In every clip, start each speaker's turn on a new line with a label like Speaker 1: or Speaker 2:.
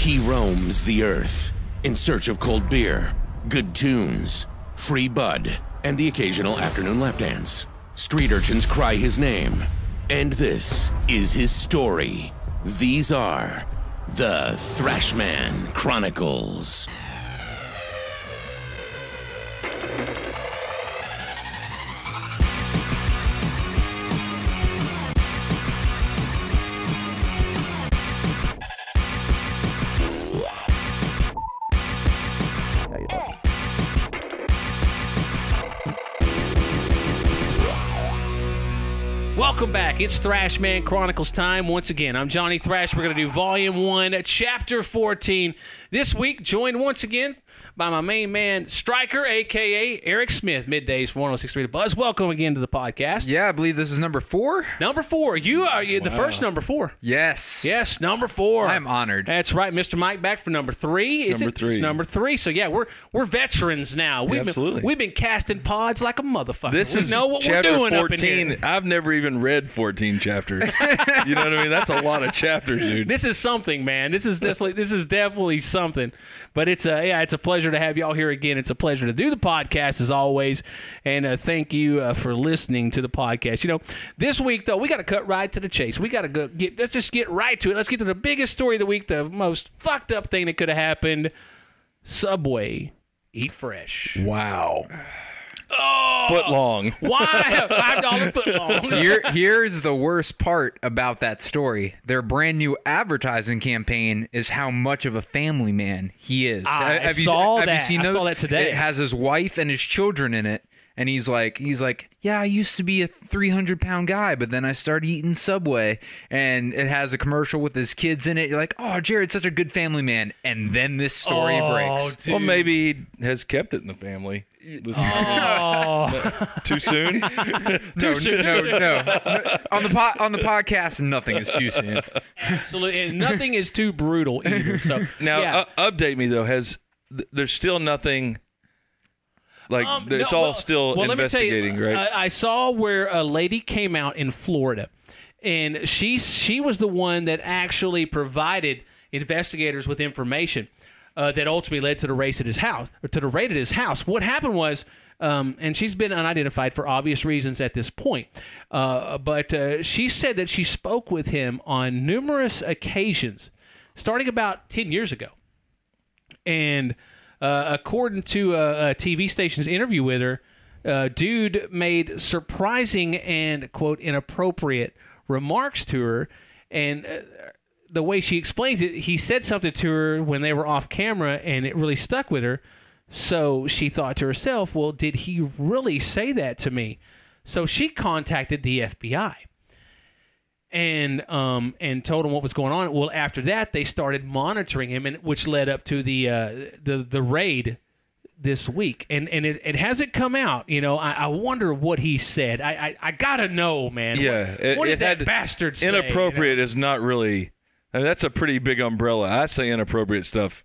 Speaker 1: He roams the earth in search of cold beer, good tunes, free bud, and the occasional afternoon lap dance. Street urchins cry his name, and this is his story. These are the Thrashman Chronicles.
Speaker 2: Welcome back. It's Thrashman Chronicles time once again. I'm Johnny Thrash. We're going to do Volume 1, Chapter 14. This week, joined once again by my main man, Striker, a.k.a. Eric Smith, middays for 106.3 The Buzz. Welcome again to the podcast.
Speaker 3: Yeah, I believe this is number 4.
Speaker 2: Number 4. You are the first number 4.
Speaker 3: Yes.
Speaker 2: Yes, number 4.
Speaker 3: I'm honored.
Speaker 2: That's right. Mr. Mike back for number 3.
Speaker 4: Number 3.
Speaker 2: It's number 3. So, yeah, we're veterans now.
Speaker 4: Absolutely.
Speaker 2: We've been casting pods like a motherfucker.
Speaker 4: This
Speaker 2: we
Speaker 4: is
Speaker 2: know what
Speaker 4: chapter
Speaker 2: we're doing
Speaker 4: 14.
Speaker 2: up in here.
Speaker 4: I've never even read 14 chapters. You know what I mean? That's a lot of chapters, dude.
Speaker 2: This is something, man. This is definitely something. But it's a pleasure to have y'all here again. It's a pleasure to do the podcast as always, and thank you for listening to the podcast. You know, this week though, we got to cut right to the chase. We got to let's just get right to it. Let's get to the biggest story of the week, the most fucked up thing that could have happened. Subway, eat fresh.
Speaker 4: Wow.
Speaker 2: Oh,
Speaker 4: Foot long.
Speaker 2: Why $5 foot long?
Speaker 3: Here's the worst part about that story. Their brand new advertising campaign is how much of a family man he is.
Speaker 2: I saw
Speaker 3: Have you seen those?
Speaker 2: I saw that today.
Speaker 3: It has his wife and his children in it. And he's like, yeah, I used to be a 300-pound guy, but then I started eating Subway. And it has a commercial with his kids in it. You're like, oh, Jared's such a good family man. And then this story breaks.
Speaker 2: Dude.
Speaker 4: Well, maybe he has kept it in the family. Too soon?
Speaker 2: Too soon.
Speaker 3: No. On the podcast, nothing is too soon.
Speaker 2: Absolutely. And nothing is too brutal either. So
Speaker 4: Now,
Speaker 2: yeah.
Speaker 4: update me, though. There's still nothing... it's all still investigating,
Speaker 2: let me tell you,
Speaker 4: right?
Speaker 2: I saw where a lady came out in Florida, and she was the one that actually provided investigators with information that ultimately led to the raid at his house. What happened was, and she's been unidentified for obvious reasons at this point, but she said that she spoke with him on numerous occasions, starting about 10 years ago, and. According to a TV station's interview with her, dude made surprising and, quote, inappropriate remarks to her. And the way she explains it, he said something to her when they were off camera, and it really stuck with her. So she thought to herself, well, did he really say that to me? So she contacted the FBI. And told him what was going on. Well, after that, they started monitoring him, which led up to the raid this week. And it hasn't come out. You know, I wonder what he said. I gotta know, man.
Speaker 4: Yeah,
Speaker 2: what did that bastard say?
Speaker 4: Inappropriate is not really. I mean, that's a pretty big umbrella. I say inappropriate stuff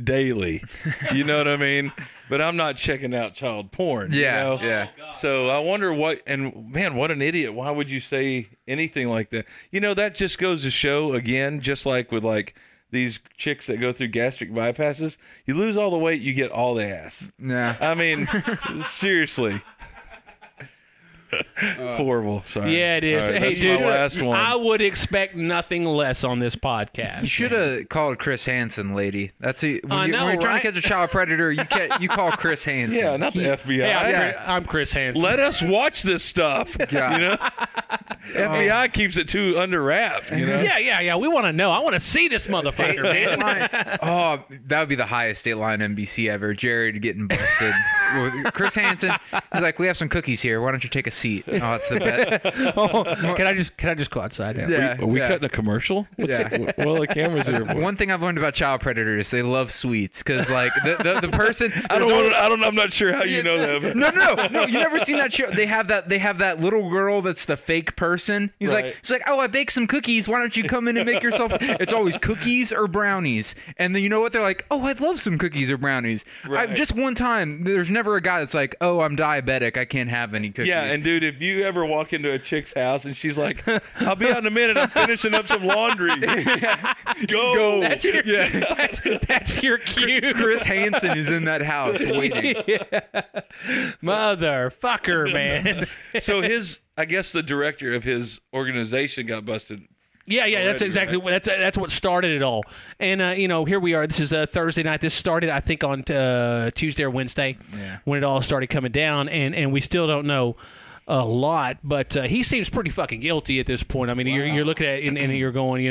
Speaker 4: daily. You know what I mean? But I'm not checking out child porn.
Speaker 3: Yeah,
Speaker 4: you know?
Speaker 3: yeah.
Speaker 4: So I wonder what, and man, what an idiot. Why would you say anything like that? You know, that just goes to show, again, just like with like these chicks that go through gastric bypasses, you lose all the weight, you get all the ass.
Speaker 3: Yeah.
Speaker 4: I mean, seriously. Horrible. Sorry.
Speaker 2: Yeah, it is.
Speaker 4: Right,
Speaker 2: Hey,
Speaker 4: that's
Speaker 2: dude,
Speaker 4: my last one.
Speaker 2: I would expect nothing less on this podcast.
Speaker 3: You should have called Chris Hansen, lady. That's when
Speaker 2: I know,
Speaker 3: you're trying
Speaker 2: right?
Speaker 3: to catch a child predator, you call Chris Hansen.
Speaker 4: Yeah, not the FBI.
Speaker 2: Hey, I'm Chris Hansen.
Speaker 4: Let us watch this stuff.
Speaker 3: Yeah.
Speaker 4: You know, FBI keeps it too under wrap. You know.
Speaker 2: Yeah. We want to know. I want to see this motherfucker, man.
Speaker 3: Oh, that would be the highest Dateline NBC ever. Jared getting busted. Chris Hansen, he's like, we have some cookies here. Why don't you take a seat? Oh, it's the best.
Speaker 2: Can I just go outside?
Speaker 3: Yeah.
Speaker 4: Are we cutting a commercial? Well, the cameras are.
Speaker 3: One thing I've learned about child predators, they love sweets because like the person.
Speaker 4: I'm not sure how you know that.
Speaker 3: No. You never seen that show? They have that little girl that's the fake person. He's
Speaker 4: Right.
Speaker 3: like, oh, I baked some cookies. Why don't you come in and make yourself? It's always cookies or brownies. And then you know what? They're like, oh, I'd love some cookies or brownies.
Speaker 4: Right.
Speaker 3: Just one time. There's never never a guy that's like, oh, I'm diabetic, I can't have any cookies.
Speaker 4: Yeah, and dude, if you ever walk into a chick's house and she's like, I'll be out in a minute, I'm finishing up some laundry. Go.
Speaker 2: That's your cue.
Speaker 3: Chris Hansen is in that house waiting.
Speaker 2: Motherfucker, man.
Speaker 4: So I guess the director of his organization got busted.
Speaker 2: Yeah, that's exactly that's what started it all. And here we are. This is Thursday night. This started, I think, on Tuesday or Wednesday when it all started coming down, and we still don't know a lot. But he seems pretty fucking guilty at this point. I mean, you're looking at it and you're going,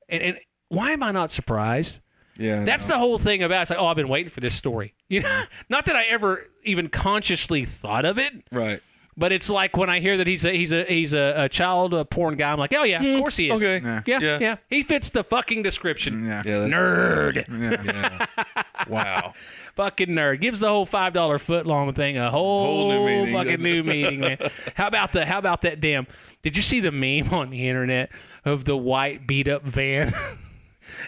Speaker 2: and why am I not surprised?
Speaker 4: Yeah,
Speaker 2: that's the whole thing about it. It's like, oh, I've been waiting for this story. Not that I ever even consciously thought of it.
Speaker 4: Right.
Speaker 2: But it's like when I hear that he's a child porn guy, I'm like, oh yeah, of course he is.
Speaker 4: Okay.
Speaker 2: Yeah. He fits the fucking description.
Speaker 3: Yeah.
Speaker 2: Nerd.
Speaker 4: Yeah. Wow.
Speaker 2: Fucking nerd. Gives the whole $5 footlong thing a whole
Speaker 4: new meaning,
Speaker 2: fucking new meaning, man. How about that damn? Did you see the meme on the internet of the white beat up van?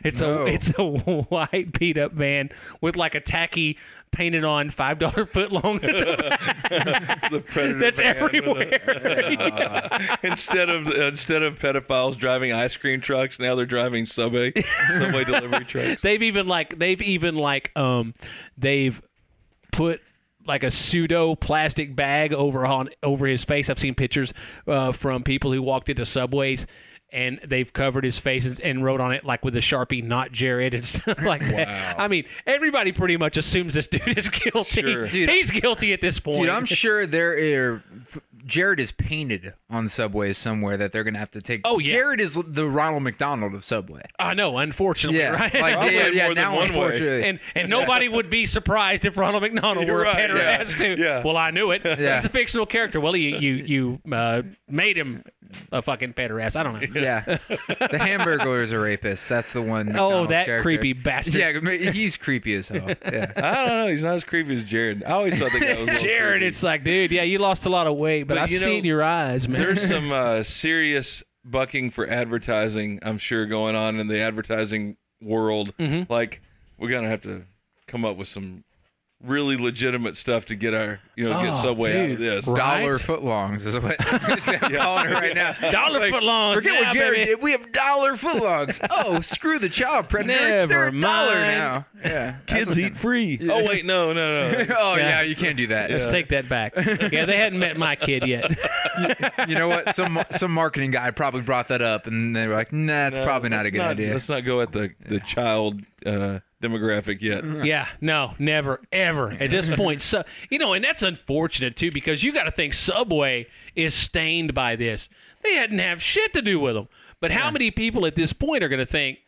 Speaker 2: It's a white beat up van with like a tacky painted on $5 footlong.
Speaker 4: The Predator
Speaker 2: that's
Speaker 4: van
Speaker 2: everywhere.
Speaker 4: Instead of pedophiles driving ice cream trucks, now they're driving subway delivery trucks.
Speaker 2: They've put like a pseudo plastic bag over his face. I've seen pictures from people who walked into Subways, and they've covered his face and wrote on it like with a Sharpie, "Not Jared," and stuff like that. I mean, everybody pretty much assumes this dude is guilty.
Speaker 4: Sure.
Speaker 2: Dude, he's guilty at this point.
Speaker 3: Dude, I'm sure Jared is painted on Subways somewhere that they're going to have to take.
Speaker 2: Oh, yeah.
Speaker 3: Jared is the Ronald McDonald of Subway.
Speaker 2: I know, unfortunately, right?
Speaker 4: Probably
Speaker 3: now
Speaker 4: more than one
Speaker 3: unfortunately.
Speaker 2: And nobody would be surprised if Ronald McDonald were a pederast too.
Speaker 4: Yeah.
Speaker 2: Well, I knew it.
Speaker 3: Yeah.
Speaker 2: He's a fictional character. Well, you made him a fucking pederast. I don't know.
Speaker 3: Yeah. The Hamburglar is a rapist. That's the one.
Speaker 2: Oh,
Speaker 3: McDonald's
Speaker 2: that
Speaker 3: character.
Speaker 2: creepy bastard.
Speaker 3: Yeah, he's creepy as hell. Yeah.
Speaker 4: I don't know. He's not as creepy as Jared. I always thought the guy was a little
Speaker 2: Jared,
Speaker 4: creepy.
Speaker 2: it's like, dude, yeah, you lost a lot of weight, but I've seen your eyes, man.
Speaker 4: There's some serious bucking for advertising, I'm sure, going on in the advertising world.
Speaker 2: Mm-hmm.
Speaker 4: Like, we're going to have to come up with some really legitimate stuff to get our, get Subway out of this.
Speaker 2: Right?
Speaker 3: Dollar footlongs is what I'm calling it right now.
Speaker 2: Dollar footlongs.
Speaker 3: Forget
Speaker 2: now,
Speaker 3: what Jared
Speaker 2: baby.
Speaker 3: did. We have dollar footlongs. Oh, screw the child predator.
Speaker 2: Never
Speaker 3: They're a dollar
Speaker 2: mind.
Speaker 3: now. Yeah.
Speaker 4: Kids eat free. Oh, wait, no.
Speaker 3: Oh, yeah, you can't do that.
Speaker 2: Let's take that back. Yeah, they hadn't met my kid yet.
Speaker 3: You know what? Some marketing guy probably brought that up, and they were like, nah, it's probably not a good idea.
Speaker 4: Let's not go at the child demographic yet.
Speaker 2: Yeah, no, never, ever. At this point, and that's unfortunate, too, because you got to think Subway is stained by this. They hadn't have shit to do with them. But how many people at this point are going to think,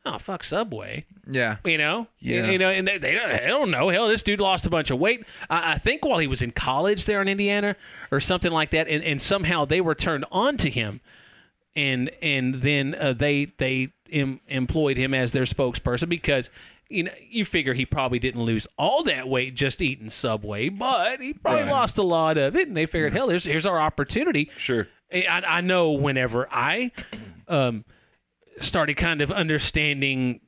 Speaker 2: oh, fuck Subway?
Speaker 3: Yeah.
Speaker 2: Yeah. And they don't know. Hell, this dude lost a bunch of weight. I think while he was in college there in Indiana or something like that, and somehow they were turned on to him, and then they employed him as their spokesperson because you figure he probably didn't lose all that weight just eating Subway, but he probably lost a lot of it, and they figured, hell, here's our opportunity.
Speaker 4: Sure.
Speaker 2: I know whenever I started kind of understanding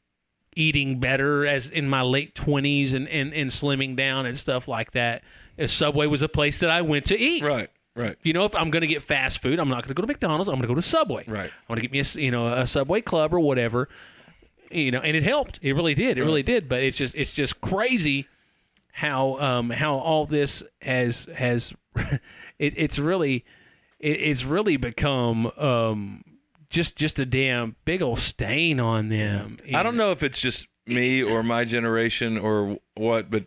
Speaker 2: eating better as in my late 20s and slimming down and stuff like that, Subway was a place that I went to eat.
Speaker 4: Right.
Speaker 2: If I'm going to get fast food, I'm not going to go to McDonald's. I'm going to go to Subway.
Speaker 4: Right.
Speaker 2: I'm going to get me a Subway Club or whatever. And it helped. It really did. It really did. But it's just crazy how all this has it's really become just a damn big old stain on them.
Speaker 4: I don't know if it's just me or my generation or what, but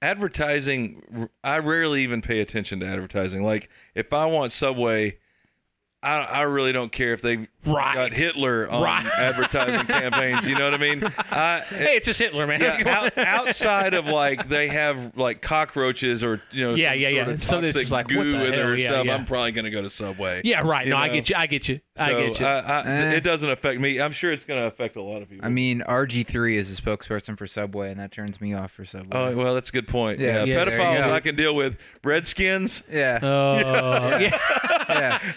Speaker 4: advertising, I rarely even pay attention to advertising. Like, if I want Subway, I really don't care if they got Hitler on advertising campaigns. You know what I mean?
Speaker 2: Hey, it's just Hitler, man.
Speaker 4: Yeah, outside of like they have like cockroaches or some sort of
Speaker 2: So this
Speaker 4: toxic
Speaker 2: is like,
Speaker 4: goo
Speaker 2: what the
Speaker 4: in their
Speaker 2: hell?
Speaker 4: stuff.
Speaker 2: Yeah.
Speaker 4: I'm probably going to go to Subway.
Speaker 2: Yeah, right. No,
Speaker 4: know?
Speaker 2: I get you.
Speaker 4: It doesn't affect me. I'm sure it's going to affect a lot of people.
Speaker 3: I mean, RG3 is a spokesperson for Subway, and that turns me off for Subway.
Speaker 4: Oh, well, that's a good point.
Speaker 3: Yeah,
Speaker 4: Pedophiles I can deal with. Redskins?
Speaker 3: Yeah.
Speaker 2: Oh, yeah.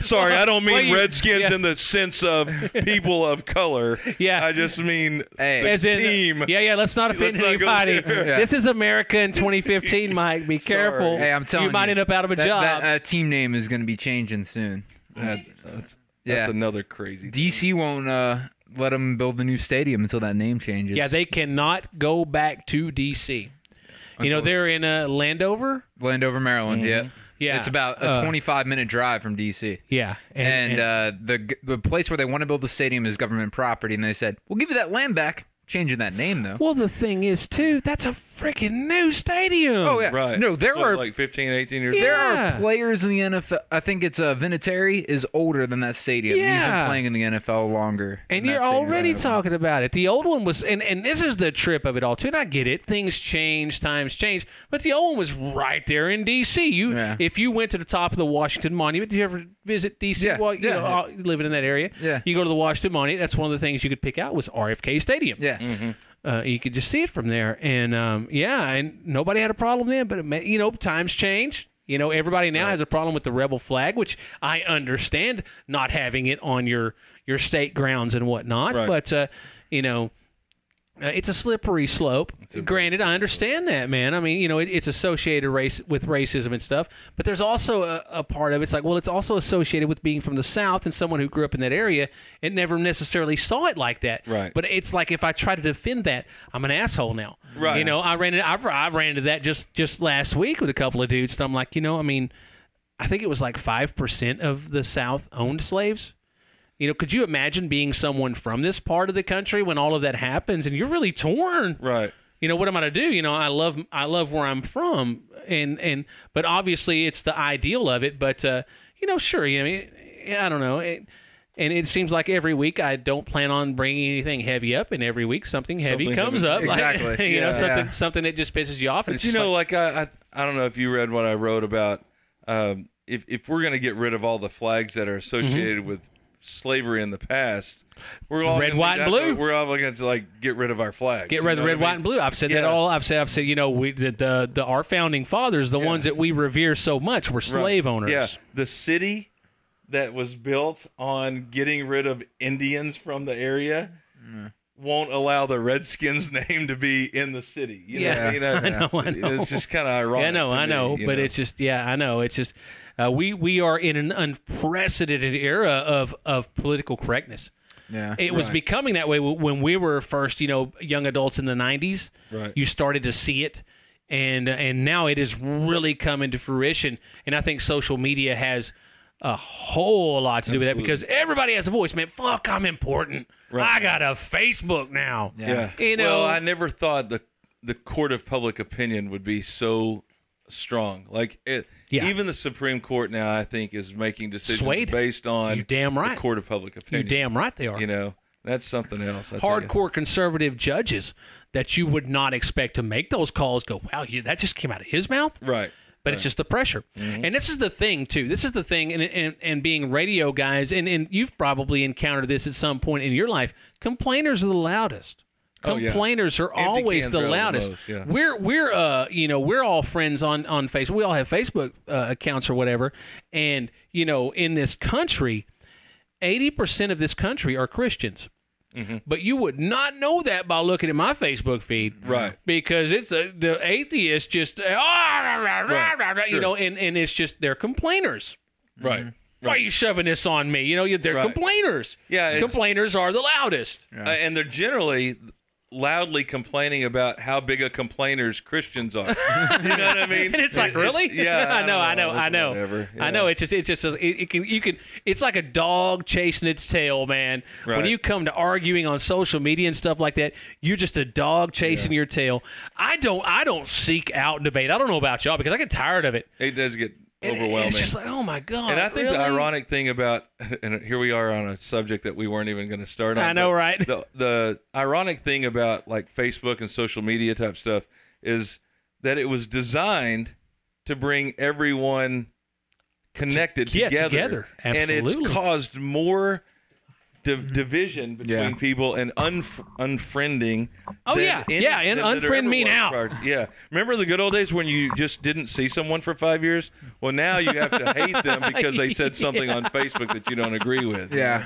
Speaker 4: Sorry, I don't mean
Speaker 2: well,
Speaker 4: Redskins in the sense of people of color.
Speaker 2: Yeah.
Speaker 4: I just mean
Speaker 2: As
Speaker 4: the
Speaker 2: in,
Speaker 4: team.
Speaker 2: Yeah, let's not offend
Speaker 4: Let's not go
Speaker 2: anybody.
Speaker 4: there.
Speaker 3: Yeah.
Speaker 2: This is America in 2015, Mike. Be careful.
Speaker 3: Hey, I'm telling you.
Speaker 2: You might end up out of a job.
Speaker 3: That team name is going to be changing soon.
Speaker 4: That's
Speaker 3: Yeah.
Speaker 4: another crazy thing.
Speaker 3: DC won't let them build the new stadium until that name changes.
Speaker 2: Yeah, they cannot go back to D.C. You know, they're in Landover.
Speaker 3: Landover, Maryland. Yeah.
Speaker 2: Yeah.
Speaker 3: It's about a 25-minute drive from DC.
Speaker 2: Yeah.
Speaker 3: And the place where they want to build the stadium is government property, and they said, "We'll give you that land back." Changing that name though.
Speaker 2: well, the thing is, too, that's a freaking new stadium.
Speaker 3: Oh yeah.
Speaker 4: Right.
Speaker 3: No, there
Speaker 4: So,
Speaker 3: are
Speaker 4: like 15, 18 years
Speaker 3: there
Speaker 2: Yeah.
Speaker 3: are players in the NFL. I think it's Vinatieri is older than that stadium. He's
Speaker 2: Yeah.
Speaker 3: been playing in the NFL longer.
Speaker 2: And
Speaker 3: than
Speaker 2: you're
Speaker 3: that stadium.
Speaker 2: already talking about it. The old one was, and this is the trip of it all, too. And I get it. Things change, times change. But the old one was right there in D.C. If you went to the top of the Washington Monument, did you ever visit D.C.
Speaker 3: Yeah,
Speaker 2: while
Speaker 3: yeah.
Speaker 2: living in that area?
Speaker 3: Yeah.
Speaker 2: You go to the Washington Monument. That's one of the things you could pick out was RFK Stadium.
Speaker 3: Yeah.
Speaker 2: You could just see it from there. And, and nobody had a problem then. But, times change. Everybody now has a problem with the rebel flag, which I understand not having it on your state grounds and whatnot.
Speaker 4: Right.
Speaker 2: But, it's a slippery slope. Granted, I understand that, man. I mean, it's associated with racism and stuff. But there's also a part of it's like, well, it's also associated with being from the South and someone who grew up in that area and never necessarily saw it like that.
Speaker 4: Right.
Speaker 2: But it's like if I try to defend that, I'm an asshole now.
Speaker 4: Right.
Speaker 2: I ran into that just last week with a couple of dudes. And I'm like, I think it was like 5% of the South owned slaves. Could you imagine being someone from this part of the country when all of that happens and you're really torn?
Speaker 4: Right.
Speaker 2: What am I to do? I love where I'm from, but obviously it's the ideal of it. But sure, I don't know. And it seems like every week I don't plan on bringing anything heavy up, and every week something heavy
Speaker 4: Something
Speaker 2: comes
Speaker 4: heavy.
Speaker 2: up.
Speaker 3: Exactly.
Speaker 2: Like, something that just pisses you off. And
Speaker 4: But
Speaker 2: it's just
Speaker 4: I don't know if you read what I wrote about. If we're going to get rid of all the flags that are associated with slavery in the past, we're all
Speaker 2: Red,
Speaker 4: gonna
Speaker 2: white, and blue.
Speaker 4: We're all going to get rid of our flag.
Speaker 2: Get rid of the red, white, and blue. I've said that all. I've said our founding fathers, the ones that we revere so much, were slave owners.
Speaker 4: Yeah, the city that was built on getting rid of Indians from the area won't allow the Redskins name to be in the city.
Speaker 2: I know.
Speaker 4: It's just kind of ironic.
Speaker 2: I know. But it's just, I know. It's just, we are in an unprecedented era of political correctness.
Speaker 3: Yeah.
Speaker 2: It was becoming that way when we were first, young adults in the 90s.
Speaker 4: Right.
Speaker 2: You started to see it. And now it is really coming to fruition. And I think social media has a whole lot to do with that because everybody has a voice, man. Fuck, I'm important.
Speaker 4: Right.
Speaker 2: I got a Facebook now.
Speaker 4: Yeah. Well, I never thought the court of public opinion would be so strong. Even the Supreme Court now, I think, is making decisions based on
Speaker 2: You're damn right.
Speaker 4: the court of public opinion.
Speaker 2: You're damn right they are.
Speaker 4: That's something else. I tell you.
Speaker 2: Hardcore conservative judges that you would not expect to make those calls go, wow, that just came out of his mouth?
Speaker 4: Right.
Speaker 2: But it's just the pressure.
Speaker 4: Mm-hmm.
Speaker 2: And this is the thing, too. This is the thing, and being radio guys, and you've probably encountered this at some point in your life, complainers are the loudest. Complainers are always the loudest.
Speaker 4: most, yeah.
Speaker 2: We're all friends on Facebook. We all have Facebook accounts or whatever. And, in this country, 80% of this country are Christians. Mm-hmm. But you would not know that by looking at my Facebook feed.
Speaker 4: Right.
Speaker 2: Because it's the atheists just,
Speaker 4: Sure.
Speaker 2: and it's just, they're complainers.
Speaker 4: Right.
Speaker 2: Why are you shoving this on me? They're complainers.
Speaker 4: Yeah,
Speaker 2: complainers are the loudest.
Speaker 4: And they're generally loudly complaining about how big of complainers Christians are. You know what I mean?
Speaker 2: And it's like, really? I know.
Speaker 4: Whatever. Yeah.
Speaker 2: I know. It's just it's like a dog chasing its tail, man.
Speaker 4: Right.
Speaker 2: When you come to arguing on social media and stuff like that, you're just a dog chasing your tail. I don't seek out debate. I don't know about y'all because I get tired of it.
Speaker 4: It does get overwhelming.
Speaker 2: It's just like, oh my God.
Speaker 4: And I think
Speaker 2: really?
Speaker 4: the ironic thing about, and here we are on a subject that we weren't even going to start on.
Speaker 2: I know, right?
Speaker 4: The ironic thing about like Facebook and social media type stuff is that it was designed to bring everyone connected together.
Speaker 2: Absolutely.
Speaker 4: And it's caused more division between people and unfriending.
Speaker 2: Oh, and unfriend me now.
Speaker 4: Yeah. Remember the good old days when you just didn't see someone for 5 years? Well, now you have to hate them because they said something on Facebook that you don't agree with.
Speaker 3: Yeah.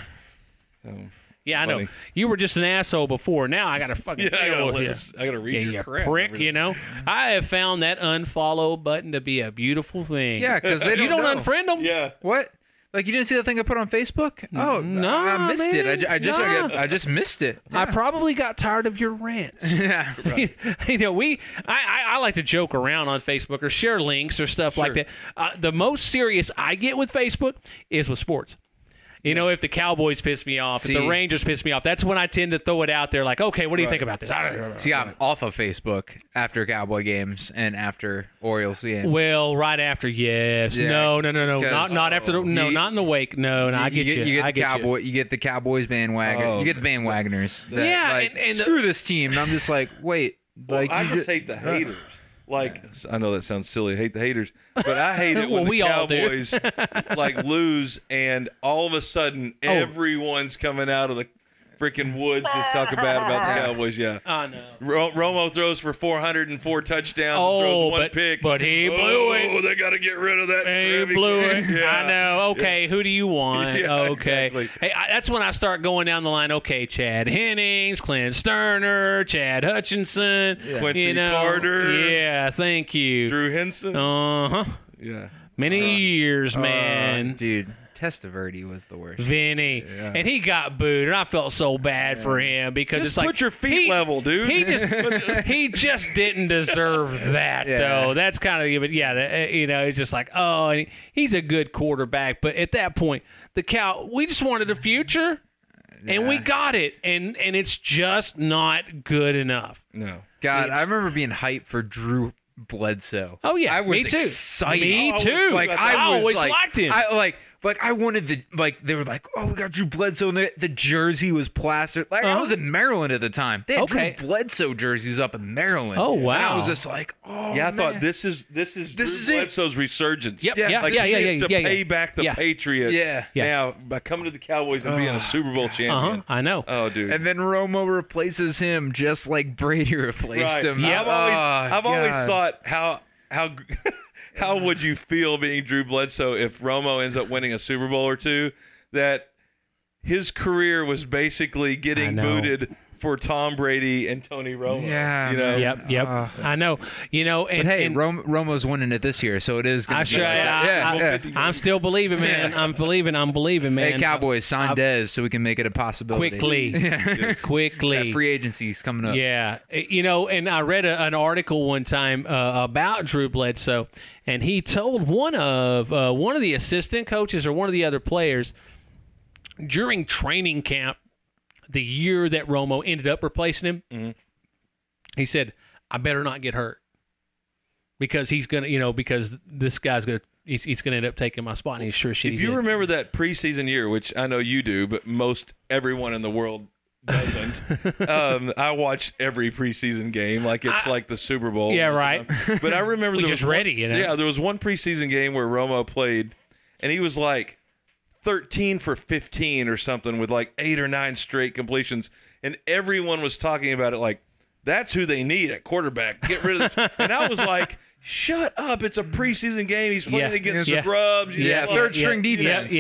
Speaker 2: Yeah, I know. You were just an asshole before. Now I got to fucking deal with you.
Speaker 4: I got to read your crap.
Speaker 2: Prick, you know. I have found that unfollow button to be a beautiful thing.
Speaker 3: Yeah, because they
Speaker 2: you don't unfriend them.
Speaker 4: Yeah.
Speaker 3: What? Like, you didn't see that thing I put on Facebook? Oh,
Speaker 2: no,
Speaker 3: I missed it. I just missed it.
Speaker 2: I probably got tired of your rants.
Speaker 3: Yeah.
Speaker 4: Right.
Speaker 2: You know, I like to joke around on Facebook or share links or stuff like that. The most serious I get with Facebook is with sports. You know, if the Cowboys piss me off, if the Rangers piss me off, that's when I tend to throw it out there like, okay, what do you think about this?
Speaker 3: See, I'm off of Facebook after Cowboy games and after Orioles games.
Speaker 2: Well, right after, yes.
Speaker 3: Yeah,
Speaker 2: no. Not after the, not in the wake. No, I get you.
Speaker 3: You get the Cowboys bandwagon. You get the bandwagoners. And screw this team. And I'm just like, wait.
Speaker 4: Well, I just hate the haters. Like, I know that sounds silly. I hate the haters, but I hate it when the Cowboys lose, and all of a sudden everyone's coming out of the freaking woods just talking bad about the Cowboys. Yeah,
Speaker 2: I know.
Speaker 4: Romo throws for 404 touchdowns and throws one pick,
Speaker 2: but he blew it.
Speaker 4: Oh, they got to get rid of that.
Speaker 2: He blew it. Yeah. I know. Okay, who do you want? Okay.
Speaker 4: Exactly.
Speaker 2: Hey, that's when I start going down the line. Okay, Chad Hennings, Clint Sterner, Chad Hutchinson,
Speaker 4: Quincy Carter.
Speaker 2: Yeah, thank you.
Speaker 4: Drew Henson.
Speaker 2: Uh-huh.
Speaker 4: Yeah.
Speaker 2: Many years, man.
Speaker 3: Dude. Testaverde was the worst.
Speaker 2: Vinny. Yeah. And he got booed, and I felt so bad for him because
Speaker 4: just
Speaker 2: it's like
Speaker 4: put your feet level, dude.
Speaker 2: He just didn't deserve that though. That's kind of it's just like, and he's a good quarterback, but at that point, we just wanted a future, and we got it, and it's just not good enough.
Speaker 4: No.
Speaker 3: God, I remember being hyped for Drew Bledsoe.
Speaker 2: Oh yeah,
Speaker 3: I was
Speaker 2: me too.
Speaker 3: Excited.
Speaker 2: Me too. I always liked him.
Speaker 3: I wanted they were like, oh, we got Drew Bledsoe, and the jersey was plastered. Like, I was in Maryland at the time. They had Drew Bledsoe jerseys up in Maryland.
Speaker 2: Oh wow!
Speaker 3: And I was just like,
Speaker 4: I thought this is Drew Bledsoe's resurgence.
Speaker 2: Yep. Yeah.
Speaker 4: To pay back the Patriots.
Speaker 3: Yeah.
Speaker 4: Now by coming to the Cowboys and being a Super Bowl champion.
Speaker 2: I know.
Speaker 4: Oh, dude.
Speaker 3: And then Romo replaces him just like Brady replaced him.
Speaker 2: Yeah.
Speaker 4: I've always thought how would you feel being Drew Bledsoe if Romo ends up winning a Super Bowl or two? That his career was basically getting booted for Tom Brady and Tony Romo.
Speaker 3: Yeah.
Speaker 4: You know?
Speaker 2: Yep. I know. You know,
Speaker 3: but hey, Romo's winning it this year, so it is going to be.
Speaker 2: I'm still believing, man. I'm believing, man.
Speaker 3: Hey, Cowboys, sign Dez so we can make it a possibility.
Speaker 2: Quickly.
Speaker 3: That free agency's coming up.
Speaker 2: Yeah. You know, and I read an article one time about Drew Bledsoe, and he told one of the assistant coaches or one of the other players during training camp, the year that Romo ended up replacing him, he said, I better not get hurt because he's going to, because this guy's going to, he's going to end up taking my spot, and he's sure shit.
Speaker 4: If you remember that preseason year, which I know you do, but most everyone in the world doesn't, I watch every preseason game like it's like the Super Bowl.
Speaker 2: Yeah, right.
Speaker 4: But I remember there was
Speaker 2: ready,
Speaker 4: Yeah, there was one preseason game where Romo played, and he was like 13 for 15 or something with like 8 or 9 straight completions, and everyone was talking about it like, that's who they need at quarterback. Get rid of this. And I was like, shut up. It's a preseason game. He's playing against scrubs.
Speaker 3: Third string defense.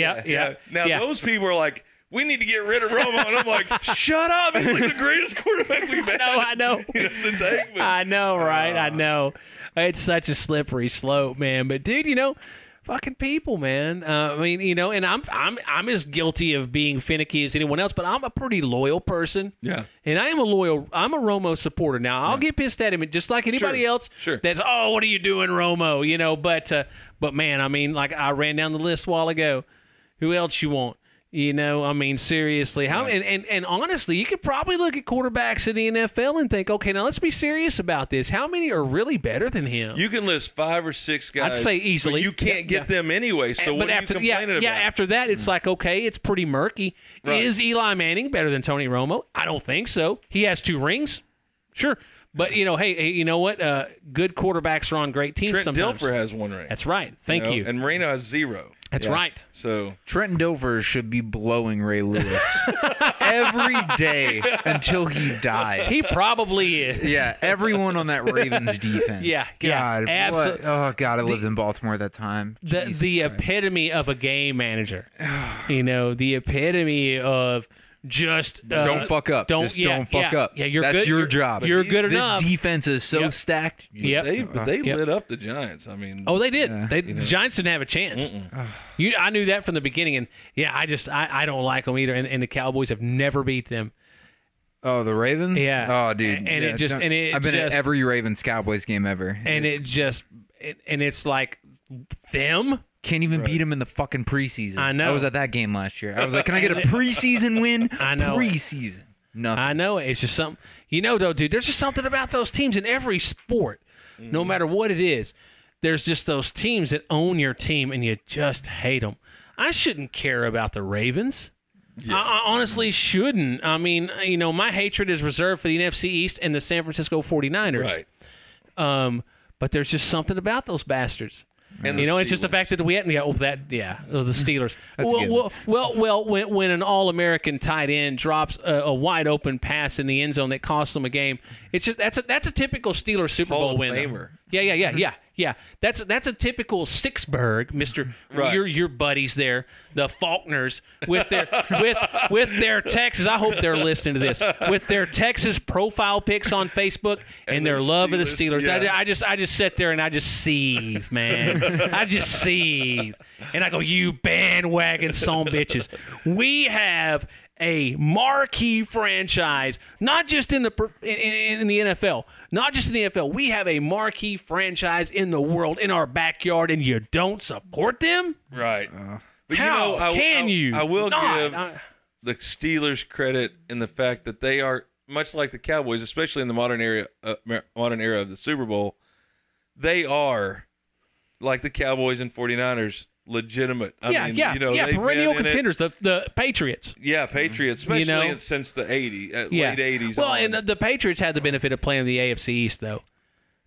Speaker 4: Now, those people are like, we need to get rid of Romo. And I'm like, shut up. He's like the greatest quarterback we've had.
Speaker 2: I know.
Speaker 4: Since Aikman.
Speaker 2: I know, right? I know. It's such a slippery slope, man. But, dude, fucking people, man. I mean, and I'm as guilty of being finicky as anyone else, but I'm a pretty loyal person.
Speaker 4: Yeah.
Speaker 2: And I'm a Romo supporter. Now, I'll get pissed at him just like anybody else.
Speaker 4: Sure.
Speaker 2: That's, what are you doing, Romo? But man, I mean, like I ran down the list a while ago. Who else you want? I mean, seriously, and honestly, you could probably look at quarterbacks in the NFL and think, okay, now let's be serious about this. How many are really better than him?
Speaker 4: You can list 5 or 6 guys.
Speaker 2: I'd say easily.
Speaker 4: But you can't get them anyway, so what are you complaining about?
Speaker 2: Yeah, after that, it's like, okay, it's pretty murky. Right. Is Eli Manning better than Tony Romo? I don't think so. He has 2 rings. Sure. But, hey, you know what? Good quarterbacks are on great teams
Speaker 4: Trent
Speaker 2: sometimes.
Speaker 4: Dilfer has 1 ring.
Speaker 2: That's right. Thank you.
Speaker 4: And Marino has 0.
Speaker 2: That's right.
Speaker 4: So
Speaker 3: Trenton Dover should be blowing Ray Lewis every day until he dies.
Speaker 2: He probably is.
Speaker 3: Yeah, everyone on that Ravens defense.
Speaker 2: Yeah,
Speaker 3: God,
Speaker 2: absolutely.
Speaker 3: Oh God, I lived in Baltimore at that time.
Speaker 2: The epitome of a game manager. The epitome of just
Speaker 3: don't fuck up. Don't fuck up.
Speaker 2: Yeah, you're
Speaker 3: That's
Speaker 2: good.
Speaker 3: your job.
Speaker 2: You're good enough.
Speaker 3: This defense is so stacked.
Speaker 2: Yep.
Speaker 4: they lit up the Giants. I mean,
Speaker 2: Oh, they did.
Speaker 3: Yeah.
Speaker 2: The Giants didn't have a chance. I knew that from the beginning, and I don't like them either. And the Cowboys have never beat them.
Speaker 3: Oh, the Ravens.
Speaker 2: Yeah.
Speaker 3: Oh, dude.
Speaker 2: And
Speaker 3: Yeah, I've been at every Ravens Cowboys game ever.
Speaker 2: And it's like them.
Speaker 3: Can't even beat him in the fucking preseason.
Speaker 2: I know.
Speaker 3: I was at that game last year. I was like, can I get a preseason win?
Speaker 2: I know.
Speaker 3: Preseason. Nothing.
Speaker 2: I know. It's just something. Though, dude, there's just something about those teams in every sport, no matter what it is. There's just those teams that own your team, and you just hate them. I shouldn't care about the Ravens. Yeah. I honestly shouldn't. I mean, my hatred is reserved for the NFC East and the San Francisco 49ers.
Speaker 4: Right.
Speaker 2: But there's just something about those bastards.
Speaker 4: And
Speaker 2: it's just the fact that we had the Steelers.
Speaker 3: That's
Speaker 2: When an All-American tight end drops a wide open pass in the end zone that costs them a game, it's just that's a typical Steelers Super
Speaker 4: Hall
Speaker 2: Bowl
Speaker 4: of
Speaker 2: win.
Speaker 4: Famer.
Speaker 2: Yeah. That's a typical Sixburg, Mister.
Speaker 4: Right.
Speaker 2: Your buddies there, the Faulkners, with their with their Texas. I hope they're listening to this with their Texas profile pics on Facebook and their love of the Steelers.
Speaker 4: Yeah.
Speaker 2: I just sit there and I just seethe, man. I just seethe, and I go, you bandwagon son bitches. We have a marquee franchise, not just in the NFL, not just in the NFL. We have a marquee franchise in the world, in our backyard, and you don't support them?
Speaker 4: Right. But
Speaker 2: How can you?
Speaker 4: I will
Speaker 2: not?
Speaker 4: give the Steelers credit in the fact that they are much like the Cowboys, especially in the modern era of the Super Bowl. They are like the Cowboys and 49ers. Legitimate.
Speaker 2: Perennial contenders, the Patriots.
Speaker 4: Yeah, Patriots, especially since the late 80s.
Speaker 2: Well,
Speaker 4: on.
Speaker 2: and the Patriots had the benefit of playing the AFC East, though.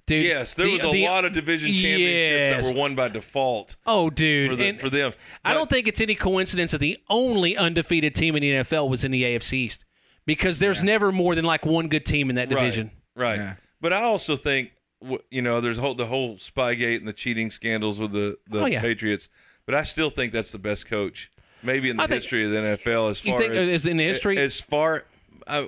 Speaker 2: Dude,
Speaker 4: yes, there was a lot of division championships that were won by default.
Speaker 2: Oh, dude.
Speaker 4: For them.
Speaker 2: I don't think it's any coincidence that the only undefeated team in the NFL was in the AFC East, because there's never more than like one good team in that division.
Speaker 4: Right.
Speaker 3: Yeah.
Speaker 4: But I also think, there's the whole Spygate and the cheating scandals with the Patriots. But I still think that's the best coach, maybe in the history of the NFL.
Speaker 2: As far as in history,
Speaker 4: as far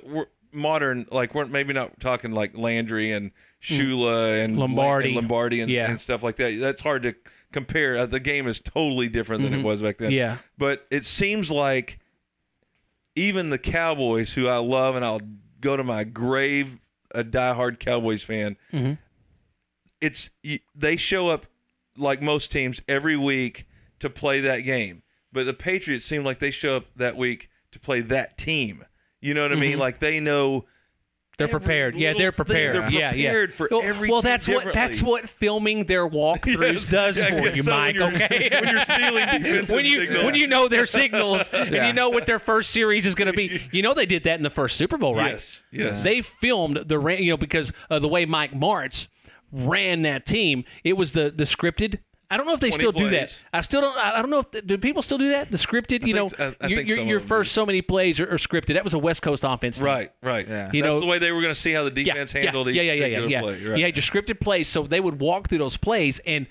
Speaker 4: we're modern, like we're maybe not talking like Landry and Shula and Lombardi and stuff like that. That's hard to compare. The game is totally different than it was back then.
Speaker 2: Yeah.
Speaker 4: But it seems like even the Cowboys, who I love, and I'll go to my grave, a diehard Cowboys fan. They show up like most teams every week to play that game. But the Patriots seem like they show up that week to play that team. You know what I mean? Like they know
Speaker 2: they're prepared. Yeah, they're prepared.
Speaker 4: They're prepared for every
Speaker 2: well,
Speaker 4: team
Speaker 2: that's what filming their walkthroughs does for you, Mike. Okay,
Speaker 4: when you're stealing defensive signals.
Speaker 2: when you know their signals and you know what their first series is going to be. They did that in the first Super Bowl, right?
Speaker 4: Yes.
Speaker 2: They filmed because of the way Mike Martz ran that team. It was the scripted. I don't know if they still do that. I don't know if do people still do that. The scripted,
Speaker 4: I think
Speaker 2: your first so many plays are scripted. That was a West Coast offense thing.
Speaker 4: Right.
Speaker 3: Yeah.
Speaker 4: That's the way they were going to see how the defense handled each particular play. Right.
Speaker 2: Yeah, just scripted plays. So they would walk through those plays, and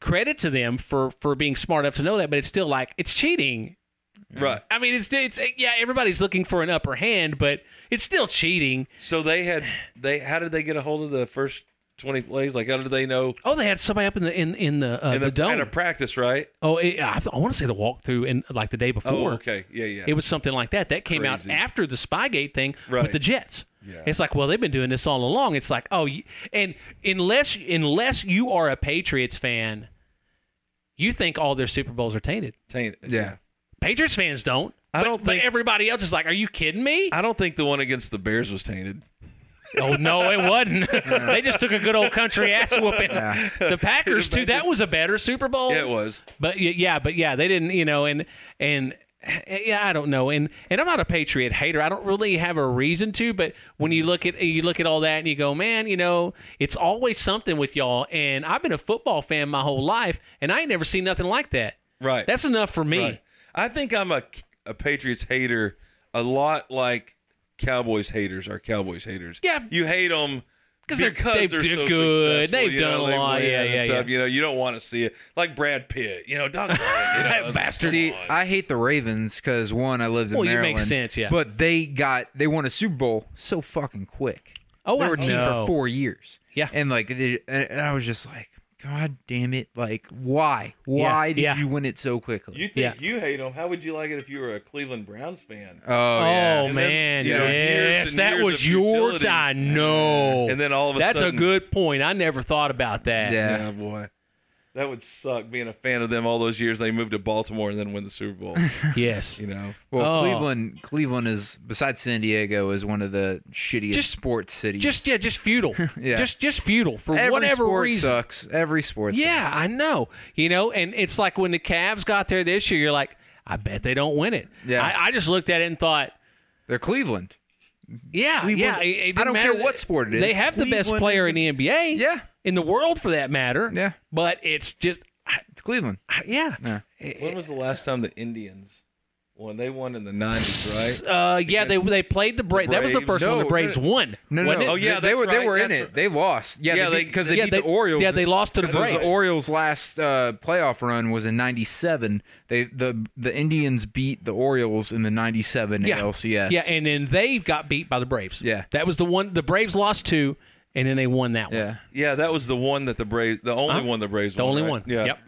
Speaker 2: credit to them for being smart enough to know that. But it's still like it's cheating.
Speaker 4: Right.
Speaker 2: I mean, it's everybody's looking for an upper hand, but it's still cheating.
Speaker 4: So how did they get a hold of the first 20 plays? Like, how did they know?
Speaker 2: Oh, they had somebody up in the dome.
Speaker 4: Kind of practice, right?
Speaker 2: Oh, I want to say the walkthrough in like the day before.
Speaker 4: Oh, okay. Yeah.
Speaker 2: It was something like that. That came out after the Spygate thing with the Jets.
Speaker 4: Yeah.
Speaker 2: It's like, well, they've been doing this all along. It's like, and unless you are a Patriots fan, you think all their Super Bowls are tainted.
Speaker 3: Yeah.
Speaker 2: Patriots fans don't. But everybody else is like, are you kidding me?
Speaker 4: I don't think the one against the Bears was tainted.
Speaker 2: Oh, no, it wasn't. They just took a good old country ass whooping. Yeah. The Packers, too, that was a better Super Bowl.
Speaker 4: Yeah, it was.
Speaker 2: But they didn't, and I don't know. And I'm not a Patriot hater. I don't really have a reason to, but when you look at all that and you go, man, it's always something with y'all. And I've been a football fan my whole life, and I ain't never seen nothing like that.
Speaker 4: Right.
Speaker 2: That's enough for me.
Speaker 4: Right. I think I'm a Patriots hater a lot like Cowboys haters are Cowboys haters.
Speaker 2: Yeah.
Speaker 4: You hate them
Speaker 2: Because
Speaker 4: they're
Speaker 2: they've
Speaker 4: so
Speaker 2: did good.
Speaker 4: successful,
Speaker 2: They've done a
Speaker 4: they
Speaker 2: lot.
Speaker 4: win
Speaker 2: Yeah,
Speaker 4: and
Speaker 2: yeah,
Speaker 4: stuff.
Speaker 2: yeah.
Speaker 4: You know, you don't want to see it. Like Brad Pitt. Doggone it.
Speaker 2: That bastard.
Speaker 3: See, I hate the Ravens because one, I lived in
Speaker 2: Well, you
Speaker 3: Maryland.
Speaker 2: make sense, yeah.
Speaker 3: But they won a Super Bowl so fucking quick.
Speaker 2: Oh,
Speaker 3: they
Speaker 2: I
Speaker 3: were a team
Speaker 2: know.
Speaker 3: for 4 years.
Speaker 2: Yeah.
Speaker 3: And and I was just like, God damn it! Like, why? Why did
Speaker 2: yeah.
Speaker 3: you win it so quickly?
Speaker 4: You think you hate them? How would you like it if you were a Cleveland Browns fan?
Speaker 3: Oh yeah.
Speaker 2: Oh
Speaker 4: And then,
Speaker 2: man,
Speaker 4: you know, years
Speaker 2: yes,
Speaker 4: and
Speaker 2: that
Speaker 4: years
Speaker 2: was
Speaker 4: of
Speaker 2: your
Speaker 4: futility.
Speaker 2: time. No,
Speaker 4: And then all of a
Speaker 2: that's
Speaker 4: sudden,
Speaker 2: a good point. I never thought about that.
Speaker 3: Yeah.
Speaker 4: Yeah, boy. That would suck being a fan of them all those years. They moved to Baltimore and then win the Super Bowl.
Speaker 2: Yes.
Speaker 3: Well,
Speaker 2: Oh.
Speaker 3: Cleveland is, besides San Diego, is one of the shittiest sports cities.
Speaker 2: Just feudal.
Speaker 3: Yeah.
Speaker 2: Just feudal for
Speaker 3: every
Speaker 2: whatever
Speaker 3: sport
Speaker 2: reason.
Speaker 3: sucks. Every sport
Speaker 2: Yeah,
Speaker 3: sucks.
Speaker 2: I know. And it's like when the Cavs got there this year, you're like, I bet they don't win it.
Speaker 3: Yeah.
Speaker 2: I just looked at it and thought,
Speaker 3: They're Cleveland.
Speaker 2: yeah,
Speaker 3: Cleveland-
Speaker 2: yeah. It
Speaker 3: I
Speaker 2: didn't
Speaker 3: don't
Speaker 2: matter.
Speaker 3: care what sport it is.
Speaker 2: They have the best
Speaker 3: Cleveland
Speaker 2: player
Speaker 3: is
Speaker 2: in the NBA.
Speaker 3: Yeah.
Speaker 2: In the world, for that matter.
Speaker 3: Yeah.
Speaker 2: But it's just,
Speaker 3: It's Cleveland.
Speaker 2: yeah.
Speaker 3: Yeah.
Speaker 4: When was the last time the Indians won? They won in the 90s, right?
Speaker 2: Yeah, they played the Braves. That was the
Speaker 4: Braves.
Speaker 2: first one the
Speaker 3: No,
Speaker 2: Braves won.
Speaker 3: No,
Speaker 2: wasn't
Speaker 3: no.
Speaker 2: it?
Speaker 4: Oh, yeah,
Speaker 3: they were
Speaker 4: that's right.
Speaker 3: in it. They lost. Yeah,
Speaker 4: Yeah,
Speaker 3: because
Speaker 4: they-
Speaker 3: they beat the Orioles.
Speaker 2: Yeah, they lost to the
Speaker 3: Because
Speaker 2: Braves.
Speaker 3: the Orioles' last playoff run was in '97. The Indians beat the Orioles in the '97 ALCS.
Speaker 2: Yeah, and then they got beat by the Braves.
Speaker 3: Yeah.
Speaker 2: That was the one. The Braves lost two, and then they won that one.
Speaker 3: yeah,
Speaker 4: Yeah, that was the one that the Braves, the only one the Braves
Speaker 2: The
Speaker 4: won.
Speaker 2: only
Speaker 4: right?
Speaker 2: one.
Speaker 4: Yeah.
Speaker 2: Yep.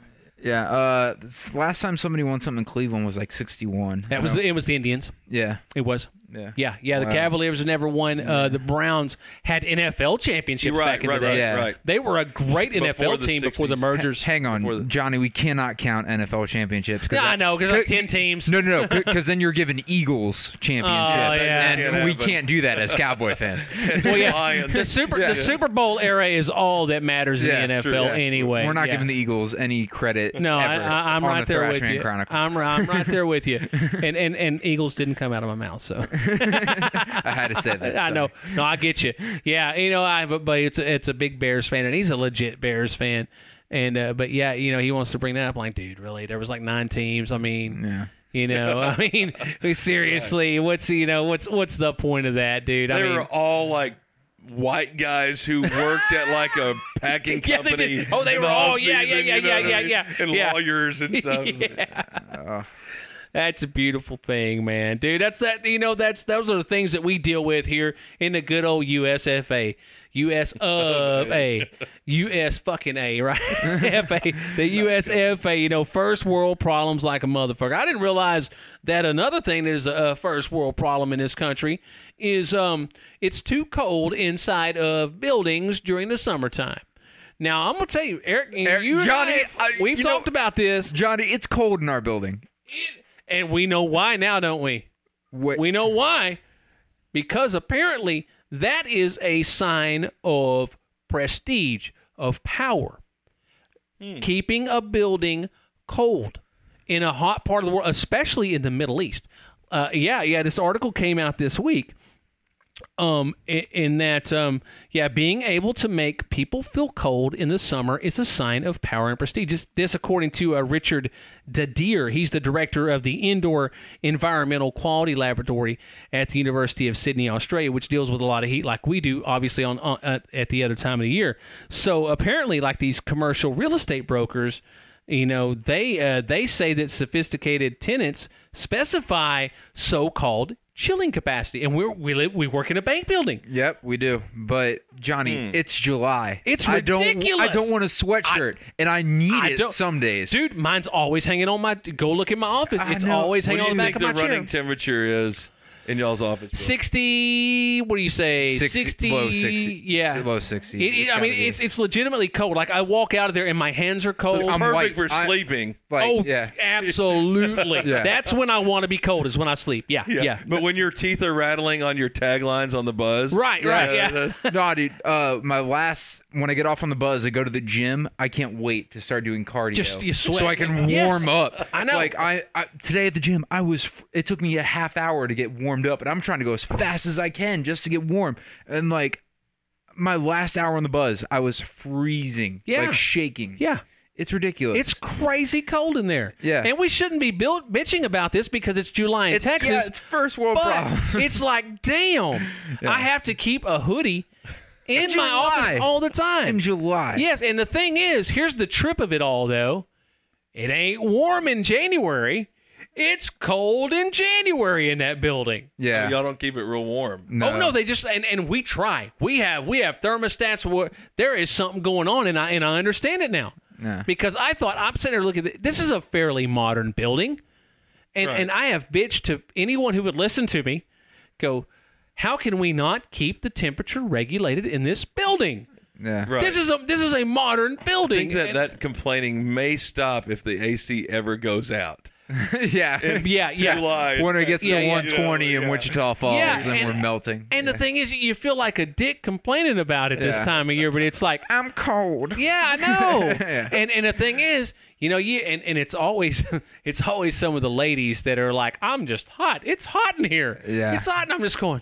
Speaker 3: yeah. Last time somebody won something in Cleveland was like '61.
Speaker 2: That was it was the Indians.
Speaker 3: Yeah,
Speaker 2: It was.
Speaker 3: yeah.
Speaker 2: Yeah. The Cavaliers never won. The Browns had NFL championships
Speaker 4: Right,
Speaker 2: back in
Speaker 4: right,
Speaker 2: the day.
Speaker 4: right,
Speaker 3: Yeah.
Speaker 4: right.
Speaker 2: They were a great
Speaker 4: Before
Speaker 2: NFL
Speaker 4: the
Speaker 2: team before the
Speaker 4: 60s.
Speaker 2: mergers.
Speaker 3: Hang on,
Speaker 4: Before the-
Speaker 3: Johnny. We cannot count NFL championships.
Speaker 2: Yeah, I know, because like 10 teams.
Speaker 3: No, because then you're giving Eagles championships,
Speaker 2: yeah.
Speaker 3: and we can't do that as Cowboy fans.
Speaker 2: Well, yeah.
Speaker 4: Lions.
Speaker 2: The Super Bowl era is all that matters in
Speaker 3: Yeah,
Speaker 2: the
Speaker 3: true,
Speaker 2: NFL
Speaker 3: yeah.
Speaker 2: anyway.
Speaker 3: We're not
Speaker 2: Yeah.
Speaker 3: giving the Eagles any credit.
Speaker 2: No,
Speaker 3: ever
Speaker 2: I'm
Speaker 3: on
Speaker 2: right
Speaker 3: the
Speaker 2: there with
Speaker 3: Thrashman
Speaker 2: you.
Speaker 3: Chronicles.
Speaker 2: I'm right there with you. And Eagles didn't come out of my mouth, so
Speaker 3: I had to say that.
Speaker 2: I know.
Speaker 3: sorry.
Speaker 2: No, I get you. Yeah, I have a buddy. It's a big Bears fan, and he's a legit Bears fan. And but yeah, he wants to bring that up. Like, dude, really? There was like 9 teams. I mean,
Speaker 3: Yeah.
Speaker 2: I mean, seriously, what's the point of that, dude?
Speaker 4: They
Speaker 2: I mean,
Speaker 4: were all like white guys who worked at like a packing
Speaker 2: Yeah, they
Speaker 4: company.
Speaker 2: did. Oh, they
Speaker 4: in
Speaker 2: were
Speaker 4: the
Speaker 2: all-
Speaker 4: off-season,
Speaker 2: yeah,
Speaker 4: you know what I mean?
Speaker 2: yeah.
Speaker 4: And
Speaker 2: Yeah.
Speaker 4: lawyers and stuff.
Speaker 2: That's a beautiful thing, man, dude. Those are the things that we deal with here in the good old USFA. US of A. US fucking A, right? FA. The USFA, first world problems like a motherfucker. I didn't realize that another thing that is a first world problem in this country is it's too cold inside of buildings during the summertime. Now, I'm going to tell you, Eric, you and
Speaker 3: Johnny,
Speaker 2: we've talked about this,
Speaker 3: Johnny, it's cold in our building.
Speaker 2: and we know why now, don't we?
Speaker 3: Wait,
Speaker 2: We know why. Because apparently that is a sign of prestige, of power. Keeping a building cold in a hot part of the world, especially in the Middle East. This article came out this week. In that, being able to make people feel cold in the summer is a sign of power and prestige. This according to Richard Dadir. He's the director of the Indoor Environmental Quality Laboratory at the University of Sydney, Australia, which deals with a lot of heat like we do, obviously, at the other time of the year. So apparently, like these commercial real estate brokers, they say that sophisticated tenants specify so-called chilling capacity, and we work in a bank building.
Speaker 3: Yep, we do. But Johnny, it's July.
Speaker 2: It's
Speaker 3: I
Speaker 2: ridiculous.
Speaker 3: don't want a sweatshirt, and I need it some days.
Speaker 2: Dude, mine's always hanging on my. Go look in my office.
Speaker 3: I
Speaker 2: It's
Speaker 3: know.
Speaker 2: always
Speaker 4: What
Speaker 2: hanging
Speaker 4: do
Speaker 2: on
Speaker 4: you
Speaker 2: the back
Speaker 4: think
Speaker 2: of my
Speaker 4: the running
Speaker 2: chair.
Speaker 4: temperature is in y'all's office? Bill?
Speaker 2: 60. What do you say? 60.
Speaker 3: Low 60.
Speaker 2: Yeah.
Speaker 3: Low 60s.
Speaker 2: It's legitimately cold. Like I walk out of there and my hands are cold.
Speaker 3: I'm
Speaker 4: Perfect
Speaker 3: white.
Speaker 4: for sleeping.
Speaker 2: Absolutely.
Speaker 3: Yeah.
Speaker 2: That's when I want to be cold. Is when I sleep. Yeah.
Speaker 4: But when your teeth are rattling on your taglines on the buzz.
Speaker 2: Right. Yeah.
Speaker 4: that's-
Speaker 3: No, dude. When I get off on the buzz, I go to the gym. I can't wait to start doing cardio,
Speaker 2: Just you sweat.
Speaker 3: so I can
Speaker 2: Yes.
Speaker 3: warm up.
Speaker 2: I know.
Speaker 3: Like I today at the gym, it took me a half hour to get warmed up, and I'm trying to go as fast as I can just to get warm. And like my last hour on the buzz, I was freezing,
Speaker 2: Yeah.
Speaker 3: like shaking.
Speaker 2: Yeah.
Speaker 3: It's ridiculous.
Speaker 2: It's crazy cold in there.
Speaker 3: Yeah.
Speaker 2: And we shouldn't be bitching about this because it's July in Texas.
Speaker 3: Yeah, it's first world
Speaker 2: but
Speaker 3: problem.
Speaker 2: it's like, damn, I have to keep a hoodie in my office all the time.
Speaker 3: In July.
Speaker 2: Yes, and the thing is, here's the trip of it all, though. It ain't warm in January. It's cold in January in that building.
Speaker 3: Yeah.
Speaker 4: Y'all don't keep it real warm.
Speaker 3: No.
Speaker 2: Oh no, they just and we try. We have thermostats where there is something going on, and I understand it now.
Speaker 3: Yeah.
Speaker 2: Because I thought I'm sitting there looking at this is a fairly modern building, and I have bitched to anyone who would listen to me. Go, how can we not keep the temperature regulated in this building?
Speaker 3: Yeah.
Speaker 4: Right.
Speaker 2: This is a modern
Speaker 4: I
Speaker 2: building.
Speaker 4: think that complaining may stop if the AC ever goes out.
Speaker 3: Yeah.
Speaker 2: Yeah.
Speaker 4: July.
Speaker 3: When it gets to 120 in
Speaker 4: Yeah.
Speaker 3: Wichita Falls and we're melting.
Speaker 2: And the thing is, you feel like a dick complaining about it this time of year, but it's like,
Speaker 3: I'm cold.
Speaker 2: yeah, I know.
Speaker 3: Yeah.
Speaker 2: And the thing is, and it's always some of the ladies that are like, I'm just hot. It's hot in here.
Speaker 3: Yeah.
Speaker 2: It's hot, and I'm just going,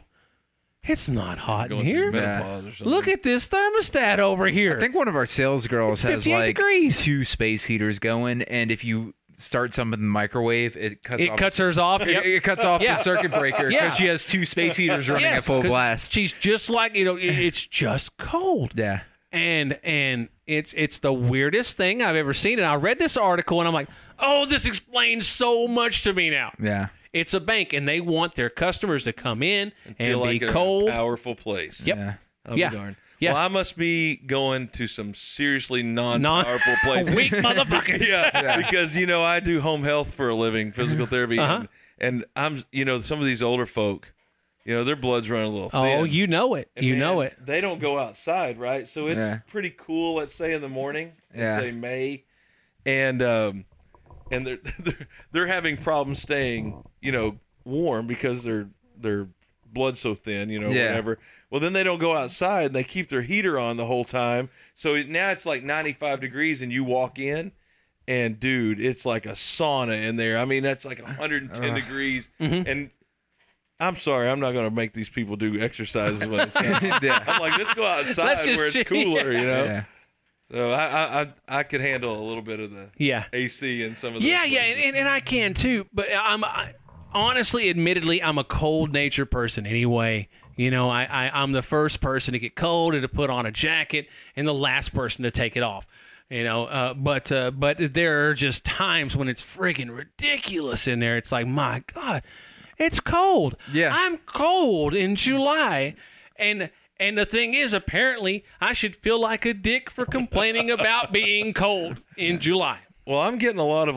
Speaker 2: it's not hot in
Speaker 4: Going
Speaker 2: here.
Speaker 4: through menopause or something.
Speaker 2: Look at this thermostat over here.
Speaker 3: I think one of our sales girls has
Speaker 2: 58
Speaker 3: like
Speaker 2: degrees.
Speaker 3: 2 space heaters going, and if you start some in the microwave, it
Speaker 2: cuts hers off. Yep.
Speaker 3: It cuts off
Speaker 2: Yeah.
Speaker 3: the circuit breaker because
Speaker 2: Yeah.
Speaker 3: she has 2 space heaters running
Speaker 2: Yes,
Speaker 3: at full
Speaker 2: 'cause
Speaker 3: blast.
Speaker 2: She's just like, it's just cold.
Speaker 3: Yeah.
Speaker 2: And it's the weirdest thing I've ever seen. And I read this article, and I'm like, oh, this explains so much to me now.
Speaker 3: Yeah.
Speaker 2: It's a bank, and they want their customers to come in and
Speaker 4: Feel
Speaker 2: be
Speaker 4: like a
Speaker 2: cold.
Speaker 4: powerful place.
Speaker 2: Yep.
Speaker 3: Yeah.
Speaker 4: I'll be darned.
Speaker 2: Yeah.
Speaker 4: Well, I must be going to some seriously non-powerful places.
Speaker 2: Weak motherfuckers.
Speaker 4: Yeah, because I do home health for a living, physical therapy, and I'm some of these older folk, their blood's running a little thin.
Speaker 2: Oh, you know it.
Speaker 4: And
Speaker 2: You
Speaker 4: man,
Speaker 2: know it.
Speaker 4: They don't go outside, right? So it's pretty cool. Let's say in the morning,
Speaker 3: Yeah.
Speaker 4: say May, and they're having problems staying, warm because their blood's so thin, whatever. Well, then they don't go outside and they keep their heater on the whole time. So now it's like 95 degrees, and you walk in, and dude, it's like a sauna in there. I mean, that's like 110 degrees, and I'm sorry, I'm not going to make these people do exercises when it's sunny. I'm like, let's go outside
Speaker 2: Let's just
Speaker 4: where it's
Speaker 2: chill.
Speaker 4: cooler,
Speaker 3: Yeah.
Speaker 4: So I could handle a little bit of the AC and some of the
Speaker 2: and I can too. But honestly, admittedly, I'm a cold nature person anyway. I'm the first person to get cold and to put on a jacket, and the last person to take it off. But there are just times when it's friggin' ridiculous in there. It's like, my God, it's cold.
Speaker 3: Yeah.
Speaker 2: I'm cold in July, and the thing is, apparently, I should feel like a dick for complaining about being cold in July.
Speaker 4: Well, I'm getting a lot of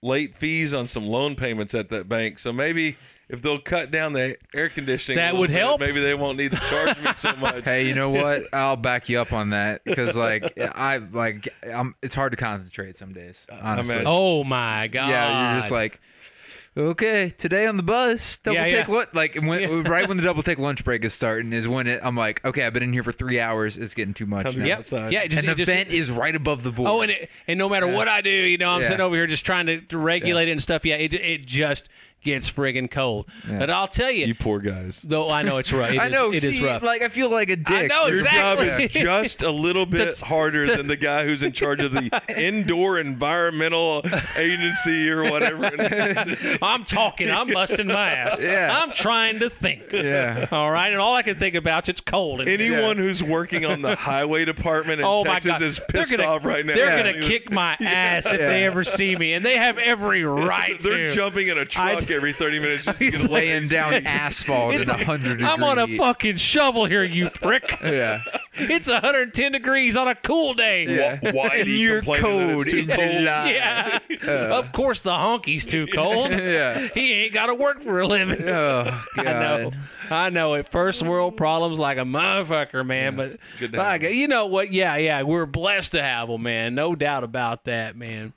Speaker 4: late fees on some loan payments at that bank, so maybe if they'll cut down the air conditioning,
Speaker 2: That
Speaker 4: a
Speaker 2: would
Speaker 4: little
Speaker 2: help.
Speaker 4: bit, maybe they won't need to charge me so much.
Speaker 3: Hey, you know what? I'll back you up on that because, it's hard to concentrate some days. Honestly.
Speaker 4: imagine.
Speaker 2: Oh my God!
Speaker 3: Yeah, you're just like, okay, today on the bus, double take lunch. Right when the double take lunch break is starting is when I'm like, okay, I've been in here for 3 hours. It's getting too much
Speaker 4: Time to
Speaker 3: now.
Speaker 4: get
Speaker 2: Yep.
Speaker 4: outside.
Speaker 2: Yeah,
Speaker 3: And the vent is right above the board.
Speaker 2: Oh, and no matter what I do, I'm sitting over here just trying to regulate it and stuff. Yeah, it just gets friggin' cold.
Speaker 3: Yeah.
Speaker 2: But I'll tell you,
Speaker 4: You poor guys.
Speaker 2: though I know it's rough. It is rough.
Speaker 3: I feel like a dick.
Speaker 2: know,
Speaker 4: Your
Speaker 2: exactly.
Speaker 4: job is just a little bit harder than the guy who's in charge of the indoor environmental agency or whatever.
Speaker 2: I'm talking. I'm busting my ass.
Speaker 3: Yeah.
Speaker 2: I'm trying to think.
Speaker 3: Yeah.
Speaker 2: All right, and all I can think about is it's cold.
Speaker 4: Anyone who's working on the highway department in
Speaker 2: Oh my
Speaker 4: Texas
Speaker 2: God!
Speaker 4: is pissed off right now.
Speaker 2: They're gonna kick my ass if they ever see me, and they have every right
Speaker 4: They're
Speaker 2: to.
Speaker 4: jumping in a truck every 30 minutes. Just to get away.
Speaker 3: Laying down asphalt in 100 degrees.
Speaker 2: I'm on a fucking shovel here, you prick.
Speaker 3: Yeah.
Speaker 2: It's 110 degrees on a cool day.
Speaker 3: Yeah.
Speaker 4: Why
Speaker 3: And
Speaker 4: do
Speaker 3: you're cold
Speaker 4: too
Speaker 3: in
Speaker 4: cold?
Speaker 3: July.
Speaker 2: Yeah. Of course, the honky's too cold.
Speaker 3: Yeah.
Speaker 2: He ain't got to work for a living.
Speaker 3: Oh, God.
Speaker 2: I know it. First world problems like a motherfucker, man. But
Speaker 4: good to have
Speaker 2: you know what? Yeah. We're blessed to have them, man. No doubt about that, man.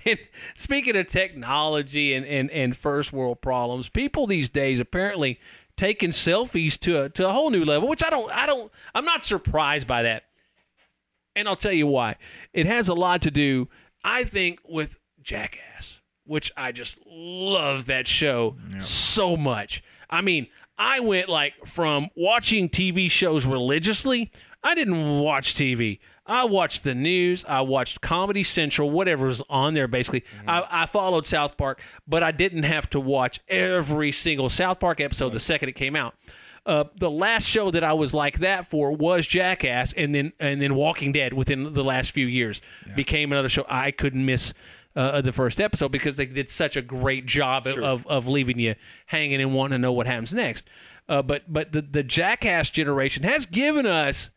Speaker 2: And speaking of technology and first world problems, people these days apparently taking selfies to a whole new level, which I'm not surprised by that. And I'll tell you why. It has a lot to do, I think, with Jackass, which I just love that show so much. I mean, I went from watching TV shows religiously. I didn't watch TV. I watched the news. I watched Comedy Central, whatever was on there, basically. I followed South Park, but I didn't have to watch every single South Park episode the second it came out. The last show that I was like that for was Jackass, and then Walking Dead within the last few years became another show I couldn't miss the first episode because they did such a great job of leaving you hanging and wanting to know what happens next. But the Jackass generation has given us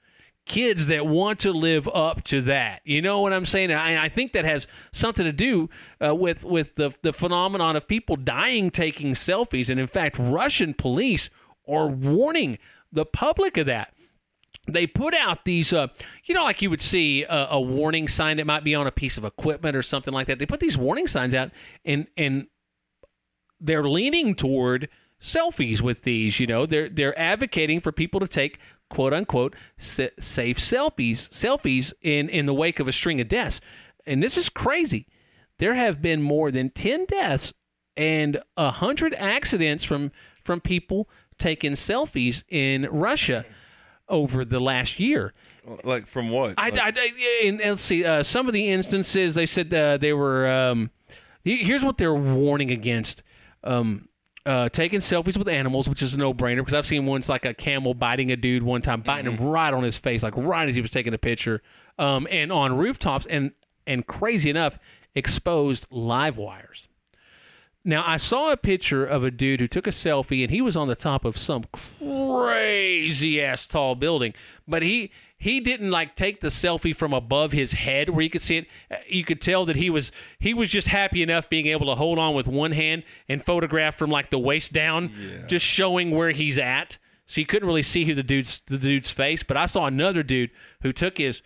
Speaker 2: kids that want to live up to that. You know what I'm saying? And I think that has something to do with the phenomenon of people dying taking selfies. And in fact, Russian police are warning the public of that. They put out these, like you would see a warning sign that might be on a piece of equipment or something like that. They put these warning signs out, and they're leaning toward selfies with these. They're advocating for people to take quote unquote safe selfies in the wake of a string of deaths. And this is crazy. There have been more than 10 deaths and 100 accidents from people taking selfies in Russia over the last year.
Speaker 4: Like from what?
Speaker 2: And let's see. Some of the instances they said they were. Here's what they're warning against: taking selfies with animals, which is a no-brainer. Because I've seen ones like a camel biting a dude one time, biting him right on his face, like right as he was taking a picture, and on rooftops, and crazy enough, exposed live wires. Now, I saw a picture of a dude who took a selfie, and he was on the top of some crazy-ass tall building. But he didn't, take the selfie from above his head where you could see it. You could tell that he was just happy enough being able to hold on with one hand and photograph from, the waist down, just showing where he's at. So you couldn't really see the dude's face. But I saw another dude who took his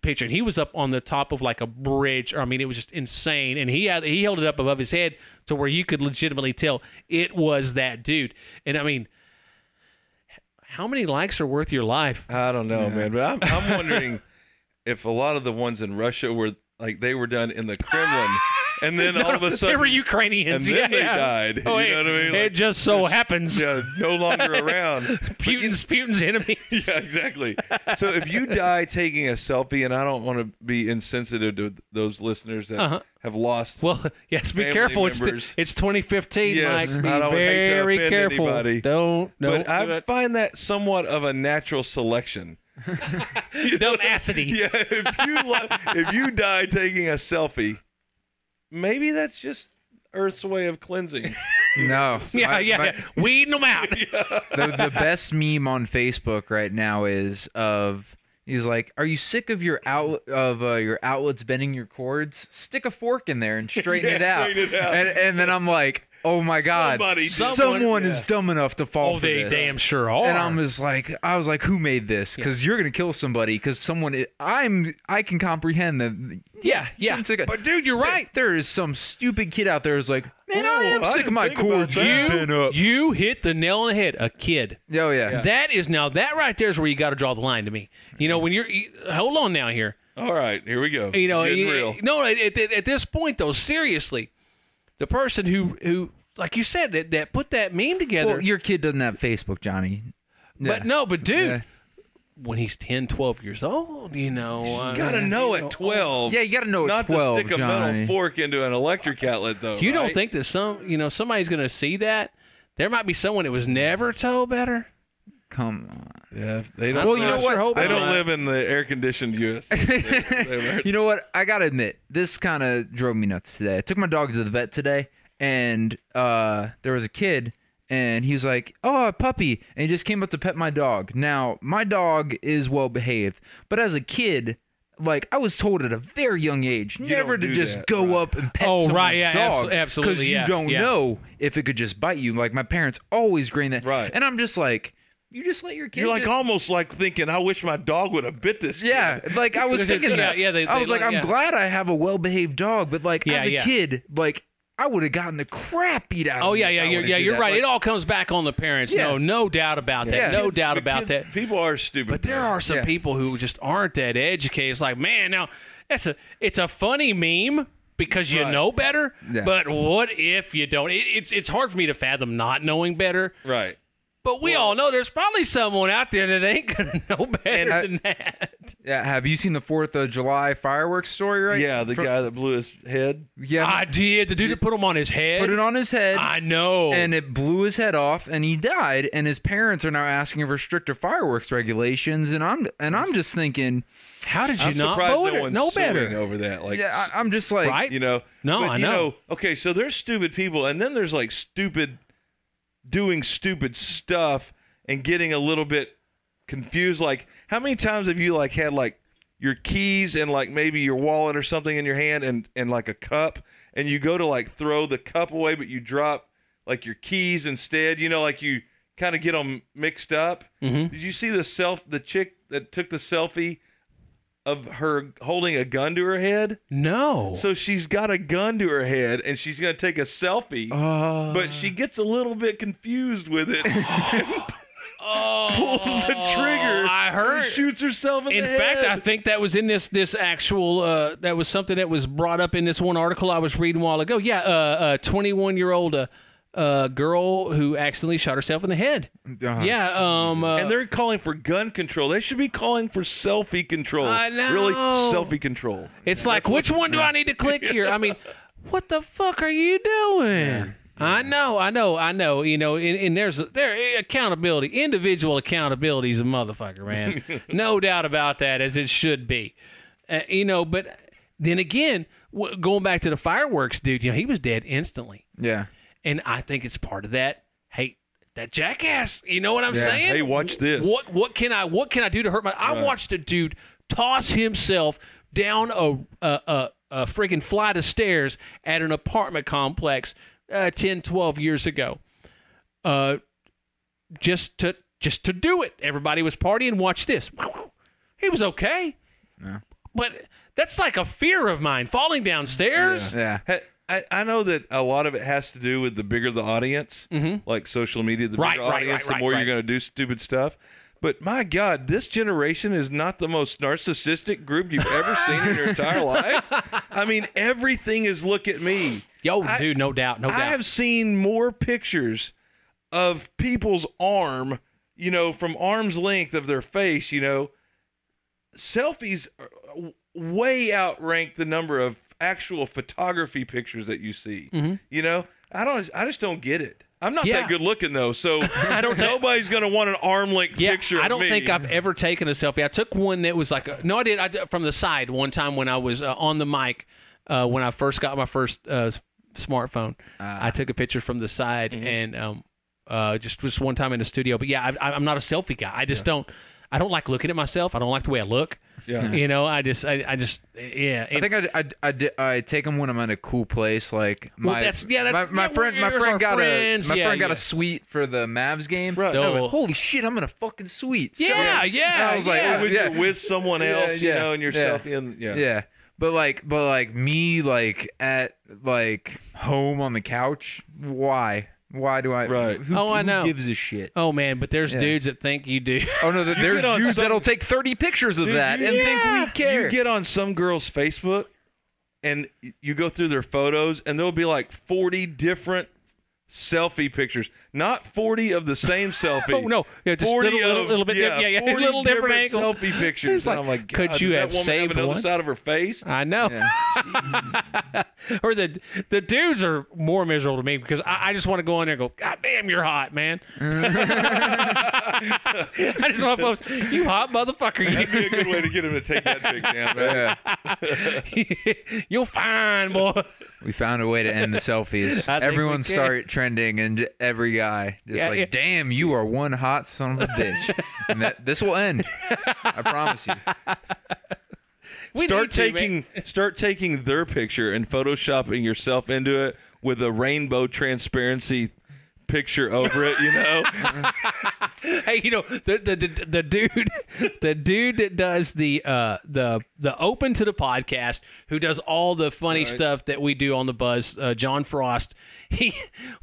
Speaker 2: picture, and he was up on the top of a bridge. It was just insane, and he held it up above his head to where you could legitimately tell it was that dude. And how many likes are worth your life?
Speaker 4: I don't know, man, but I'm wondering if a lot of the ones in Russia were they were done in the Kremlin. And then all of a sudden,
Speaker 2: they were Ukrainians.
Speaker 4: And then they died.
Speaker 2: Oh,
Speaker 4: you know what I mean?
Speaker 2: It just so happens.
Speaker 4: Yeah, no longer around.
Speaker 2: Putin's enemies.
Speaker 4: Yeah, exactly. So if you die taking a selfie, and I don't want to be insensitive to those listeners that have lost.
Speaker 2: Well, yes, be careful.
Speaker 4: Members.
Speaker 2: It's 2015,
Speaker 4: yes,
Speaker 2: Mike. Be
Speaker 4: I don't
Speaker 2: very
Speaker 4: hate to offend
Speaker 2: careful.
Speaker 4: Anybody.
Speaker 2: But
Speaker 4: I find that somewhat of a natural selection.
Speaker 2: Dumbassity.
Speaker 4: Yeah, if you die taking a selfie, maybe that's just Earth's way of cleansing.
Speaker 3: No.
Speaker 2: Weeding them out.
Speaker 3: The best meme on Facebook right now is he's like, "Are you sick of your outlets bending your cords? Stick a fork in there and straighten it out."
Speaker 4: Straighten it out.
Speaker 3: And then I'm like, "Oh my God, someone is dumb enough to fall for
Speaker 2: they
Speaker 3: this."
Speaker 2: damn sure are.
Speaker 3: And I was like, "Who made this? Because you're gonna kill somebody. Because someone I can comprehend that."
Speaker 2: Yeah.
Speaker 3: But dude, you're right. There is some stupid kid out there who's like, "Man, I am sick of my cords bent up."
Speaker 2: You hit the nail on the head. A kid.
Speaker 3: Oh yeah.
Speaker 2: That right there is where you got to draw the line to me. When hold on now here.
Speaker 4: All right, here we go.
Speaker 2: Getting
Speaker 4: real.
Speaker 2: No, at this point though, seriously, the person who like you said that put that meme together.
Speaker 3: Well, your kid doesn't have Facebook, Johnny.
Speaker 2: But dude. When he's 10, 12 years old,
Speaker 4: you gotta know at 12.
Speaker 3: Yeah, you gotta know at 12,
Speaker 4: not to stick a
Speaker 3: Johnny.
Speaker 4: metal fork into an electric outlet, though.
Speaker 2: You don't think that somebody's gonna see that? There might be someone that was never told better.
Speaker 3: Come on.
Speaker 4: Yeah, they don't.
Speaker 3: Well, you know what?
Speaker 4: They don't live in the air-conditioned U.S.
Speaker 3: You know what? I gotta admit, this kind of drove me nuts today. I took my dog to the vet today, and there was a kid. And he was like, "Oh, a puppy." And he just came up to pet my dog. Now, my dog is well behaved. But as a kid, I was told at a very young age, never to just go up and pet someone's dog.
Speaker 2: Absolutely.
Speaker 3: Because you don't know if it could just bite you. My parents always grain that.
Speaker 4: Right.
Speaker 3: And I'm just like, you just let your kid.
Speaker 4: You're almost thinking, I wish my dog would have bit this kid.
Speaker 3: Yeah. I was thinking that.
Speaker 2: I
Speaker 3: was like, I'm glad I have a well-behaved dog. But as a kid, I would have gotten the crap beat out of me.
Speaker 2: Oh, yeah. You're right. It all comes back on the parents.
Speaker 3: Yeah.
Speaker 2: No doubt about that.
Speaker 3: Yeah.
Speaker 2: No doubt about that.
Speaker 4: People are stupid.
Speaker 2: But there are some people who just aren't that educated. It's like, man, now it's a funny meme because you know better.
Speaker 3: Yeah.
Speaker 2: But what if you don't? It's hard for me to fathom not knowing better.
Speaker 4: Right.
Speaker 2: But we all know there's probably someone out there that ain't gonna know better than that.
Speaker 3: Yeah, have you seen the 4th of July fireworks story? Right?
Speaker 4: Yeah, the guy that blew his head.
Speaker 3: Yeah,
Speaker 2: I did. The dude that put him on his head.
Speaker 3: put it on his head.
Speaker 2: I know.
Speaker 3: And it blew his head off, and he died. And his parents are now asking for stricter fireworks regulations. And I'm just thinking,
Speaker 2: how did you
Speaker 4: I'm
Speaker 2: not
Speaker 4: surprised no one's
Speaker 2: know
Speaker 4: suing
Speaker 2: better
Speaker 4: over that. Like,
Speaker 3: yeah, I'm just like,
Speaker 2: right?
Speaker 4: you know,
Speaker 2: No,
Speaker 4: but,
Speaker 2: I
Speaker 4: you
Speaker 2: know.
Speaker 4: Okay, so there's stupid people, and then there's like doing stupid stuff and getting a little bit confused. Like, how many times have you like had like your keys and like maybe your wallet or something in your hand and like a cup, and you go to like throw the cup away, but you drop like your keys instead? You know, like you kind of get them mixed up.
Speaker 2: Mm-hmm.
Speaker 4: Did you see the chick that took the selfie of her holding a gun to her head?
Speaker 2: No.
Speaker 4: So she's got a gun to her head and she's going to take a selfie, but she gets a little bit confused with it. Pulls the trigger.
Speaker 2: I heard.
Speaker 4: And shoots herself in the head.
Speaker 2: In fact, I think that was in this actual. That was something that was brought up in this one article I was reading a while ago. Yeah, a 21-year-old girl who accidentally shot herself in the head. Yeah.
Speaker 4: And they're calling for gun control. They should be calling for selfie control.
Speaker 2: I know.
Speaker 4: Really, selfie control.
Speaker 2: It's like, which one do I need to click here? I mean, what the fuck are you doing? Yeah. I know. You know, and there's accountability. Individual accountability is a motherfucker, man. No doubt about that, as it should be. You know, but then again, going back to the fireworks dude, you know, he was dead instantly.
Speaker 3: yeah.
Speaker 2: And I think it's part of that. Hey, that jackass. You know what I'm saying?
Speaker 4: Hey, watch this.
Speaker 2: What can I do to hurt my? I watched a dude toss himself down a friggin' flight of stairs at an apartment complex 10, 12 years ago. Just to do it. Everybody was partying. Watch this. He was okay.
Speaker 3: Yeah.
Speaker 2: But that's like a fear of mine, falling downstairs.
Speaker 3: Yeah.
Speaker 4: Hey, I know that a lot of it has to do with the bigger the audience, like social media, the bigger audience, the more you're going to do stupid stuff. But my God, this generation is not the most narcissistic group you've ever seen in your entire life. I mean, everything is look at me.
Speaker 2: Yo, dude, no doubt.
Speaker 4: I have seen more pictures of people's arm, you know, from arm's length of their face, you know. Selfies way outrank the number of actual photography pictures that you see. You know, I just don't get it. I'm not that good looking though, so nobody's gonna want an arm length picture of me.
Speaker 2: I don't think I've ever taken a selfie. I took one that was like I did from the side one time when I was on the mic when I first got my first smartphone. I took a picture from the side and just one time in the studio. But yeah, I'm not a selfie guy. I just don't like looking at myself. I don't like the way I look.
Speaker 4: Yeah.
Speaker 2: You know, I think
Speaker 3: I take them when I'm in a cool place. Like my friend got a suite for the Mavs game. Right. I was like, holy shit, I'm in a fucking suite.
Speaker 2: Yeah.
Speaker 3: And I was like,
Speaker 4: with someone else, you know, and your selfie, and
Speaker 3: yeah. But like me, like at like home on the couch. Why? Why do I?
Speaker 4: Right.
Speaker 2: I know.
Speaker 3: Who gives a shit?
Speaker 2: Oh man, but there's dudes that think you do.
Speaker 3: Oh no, there's dudes that'll take 30 pictures of that and think we care.
Speaker 4: You get on some girl's Facebook, and you go through their photos, and there'll be like 40 different selfie pictures, not 40 of the same selfie.
Speaker 2: Oh no, yeah, just
Speaker 4: 40
Speaker 2: little bit,
Speaker 4: 40
Speaker 2: little different angle.
Speaker 4: selfie pictures.
Speaker 2: Like,
Speaker 4: and I'm like,
Speaker 2: could
Speaker 4: God,
Speaker 2: you
Speaker 4: does
Speaker 2: have
Speaker 4: that woman
Speaker 2: saved
Speaker 4: have another
Speaker 2: one?
Speaker 4: side of her face?
Speaker 2: I know.
Speaker 3: Yeah.
Speaker 2: Or the dudes are more miserable to me because I just want to go in there and go, God damn, you're hot, man. I just want to post, you hot motherfucker.
Speaker 4: That'd be a good way to get him to take that pic down, man.
Speaker 3: Yeah.
Speaker 2: You're fine, boy.
Speaker 3: We found a way to end the selfies. Everyone start trending, and every guy just damn, you are one hot son of a bitch. And this will end. I promise you.
Speaker 4: Start taking their picture and photoshopping yourself into it with a rainbow transparency picture over it, you know.
Speaker 2: Hey, you know, the dude that does the open to the podcast, who does all the funny stuff that we do on the Buzz, John Frost.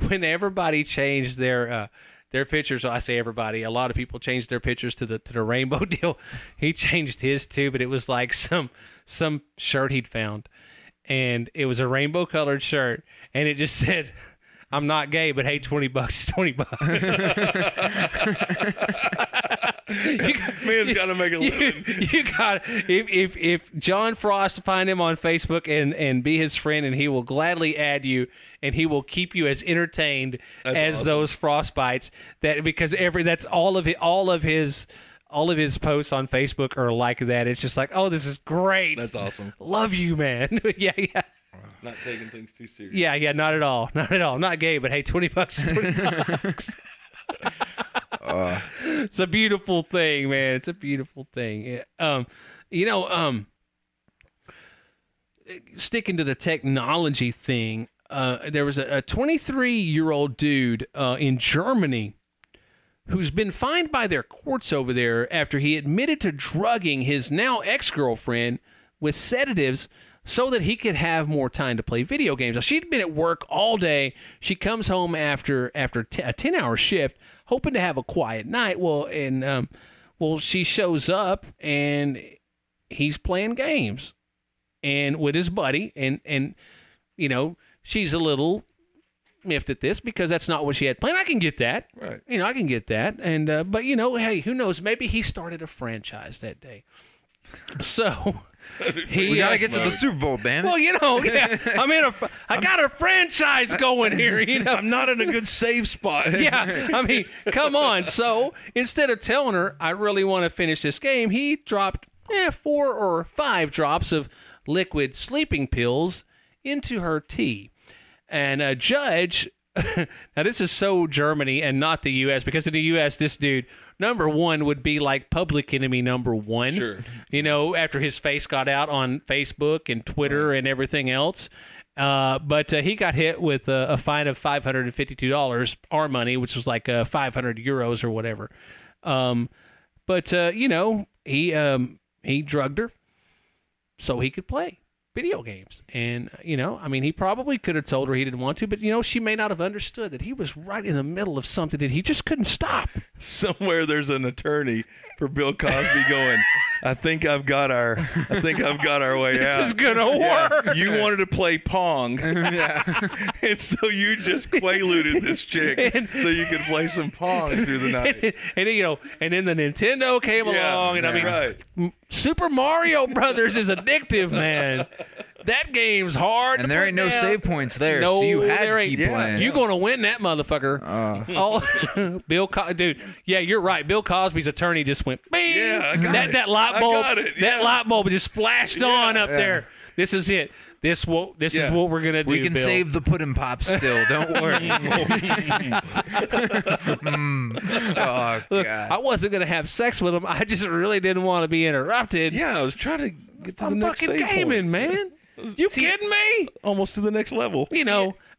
Speaker 2: When everybody changed their pictures, I say everybody, a lot of people changed their pictures to the rainbow deal. He changed his too, but it was like some shirt he'd found, and it was a rainbow colored shirt, and it just said, I'm not gay, but hey, $20 is $20.
Speaker 4: Man's got to make a living.
Speaker 2: You got if John Frost, find him on Facebook and be his friend, and he will gladly add you, and he will keep you as entertained as
Speaker 4: awesome.
Speaker 2: those frostbites. Because that's all of his posts on Facebook are like that. It's just like, oh, this is great.
Speaker 4: That's awesome.
Speaker 2: Love you, man. yeah.
Speaker 4: Not taking things too serious.
Speaker 2: Yeah, not at all. Not at all. I'm not gay, but hey, $20 is $20. It's a beautiful thing, man. It's a beautiful thing. Sticking to the technology thing, there was a 23-year-old dude in Germany who's been fined by their courts over there after he admitted to drugging his now ex-girlfriend with sedatives so that he could have more time to play video games. Now, she'd been at work all day. She comes home after a 10-hour shift, hoping to have a quiet night. Well, she shows up, and he's playing games and with his buddy. And she's a little miffed at this because that's not what she had planned. I can get that.
Speaker 4: Right.
Speaker 2: I can get that. And but hey, who knows? Maybe he started a franchise that day. So...
Speaker 3: we gotta get to the Super Bowl, damn it.
Speaker 2: Well, yeah, I got a franchise going here.
Speaker 4: I'm not in a good save spot.
Speaker 2: Yeah, come on. So instead of telling her I really want to finish this game, he dropped 4 or 5 drops of liquid sleeping pills into her tea, and a judge. Now this is so Germany and not the U.S. because in the U.S. this dude number one would be like public enemy number one.
Speaker 4: Sure.
Speaker 2: After his face got out on Facebook and Twitter and everything else. But he got hit with a fine of $552, our money, which was like 500 euros or whatever. But he drugged her so he could play video games. And, he probably could have told her he didn't want to, but, she may not have understood that he was right in the middle of something that he just couldn't stop.
Speaker 4: Somewhere there's an attorney for Bill Cosby going, I think I've got our way out.
Speaker 2: This is going to work.
Speaker 4: You wanted to play Pong. And so you just quaaluded this chick so you could play some Pong through the night.
Speaker 2: And then the Nintendo came along, and
Speaker 4: right.
Speaker 2: Super Mario Brothers is addictive, man. That game's hard.
Speaker 3: And
Speaker 2: to
Speaker 3: there
Speaker 2: put
Speaker 3: ain't no
Speaker 2: down.
Speaker 3: save points there,
Speaker 2: No,
Speaker 3: so you had
Speaker 2: there
Speaker 3: to
Speaker 2: ain't.
Speaker 3: keep playing.
Speaker 2: You're going to win that motherfucker. Dude. Yeah, you're right. Bill Cosby's attorney just went, bing.
Speaker 4: Yeah, I got it.
Speaker 2: That light bulb.
Speaker 4: I got it.
Speaker 2: That
Speaker 4: Yeah.
Speaker 2: light bulb just flashed on up there. This is it. This is what we're gonna do.
Speaker 3: We can
Speaker 2: Bill.
Speaker 3: save the pudding pop still. Don't worry. Oh,
Speaker 2: Look,
Speaker 3: God.
Speaker 2: I wasn't gonna have sex with him. I just really didn't want to be interrupted.
Speaker 4: Yeah, I was trying to get to the
Speaker 2: I'm
Speaker 4: next
Speaker 2: fucking
Speaker 4: save
Speaker 2: gaming,
Speaker 4: point.
Speaker 2: man. You kidding me?
Speaker 4: Almost to the next level.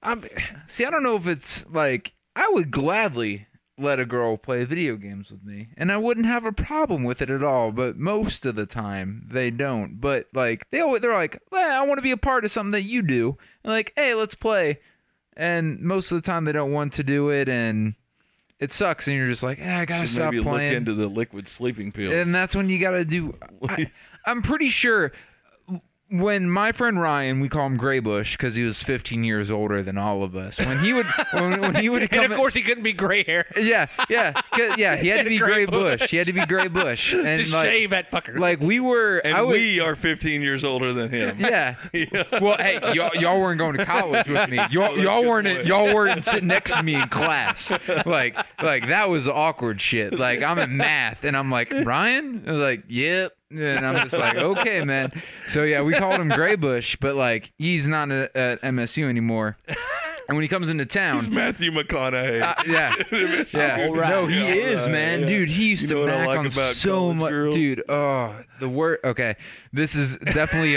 Speaker 2: I'm.
Speaker 3: See, I don't know if it's like I would gladly let a girl play video games with me, and I wouldn't have a problem with it at all. But most of the time, they don't. But like they're like, well, I want to be a part of something that you do. And like, hey, let's play. And most of the time, they don't want to do it, and it sucks. And you're just like, I gotta
Speaker 4: Should
Speaker 3: stop
Speaker 4: maybe
Speaker 3: playing.
Speaker 4: look into the liquid sleeping pills.
Speaker 3: And that's when you gotta do. I'm pretty sure. When my friend Ryan, we call him Graybush because he was 15 years older than all of us. When he would, when he would come,
Speaker 2: And of course, he couldn't be gray hair.
Speaker 3: he had to be Gray Bush. He had to be Gray Bush, and
Speaker 2: Just
Speaker 3: like,
Speaker 2: shave that fucker.
Speaker 3: like we were,
Speaker 4: and we are 15 years older than him.
Speaker 3: yeah. Well, hey, y'all weren't going to college with me. Y'all weren't sitting next to me in class. Like that was awkward shit. Like I'm in math, and I'm like, Ryan? I was like, yep. And I'm just like, okay, man. So yeah, we called him Graybush, but like he's not at MSU anymore. And when he comes into town,
Speaker 4: He's Matthew McConaughey.
Speaker 3: yeah.
Speaker 2: All right.
Speaker 3: No, he is, man, dude. He used
Speaker 4: You know
Speaker 3: to
Speaker 4: what I
Speaker 3: mac
Speaker 4: like
Speaker 3: on
Speaker 4: about
Speaker 3: so
Speaker 4: college
Speaker 3: much,
Speaker 4: girls?
Speaker 3: dude. Oh, the word. Okay, this is definitely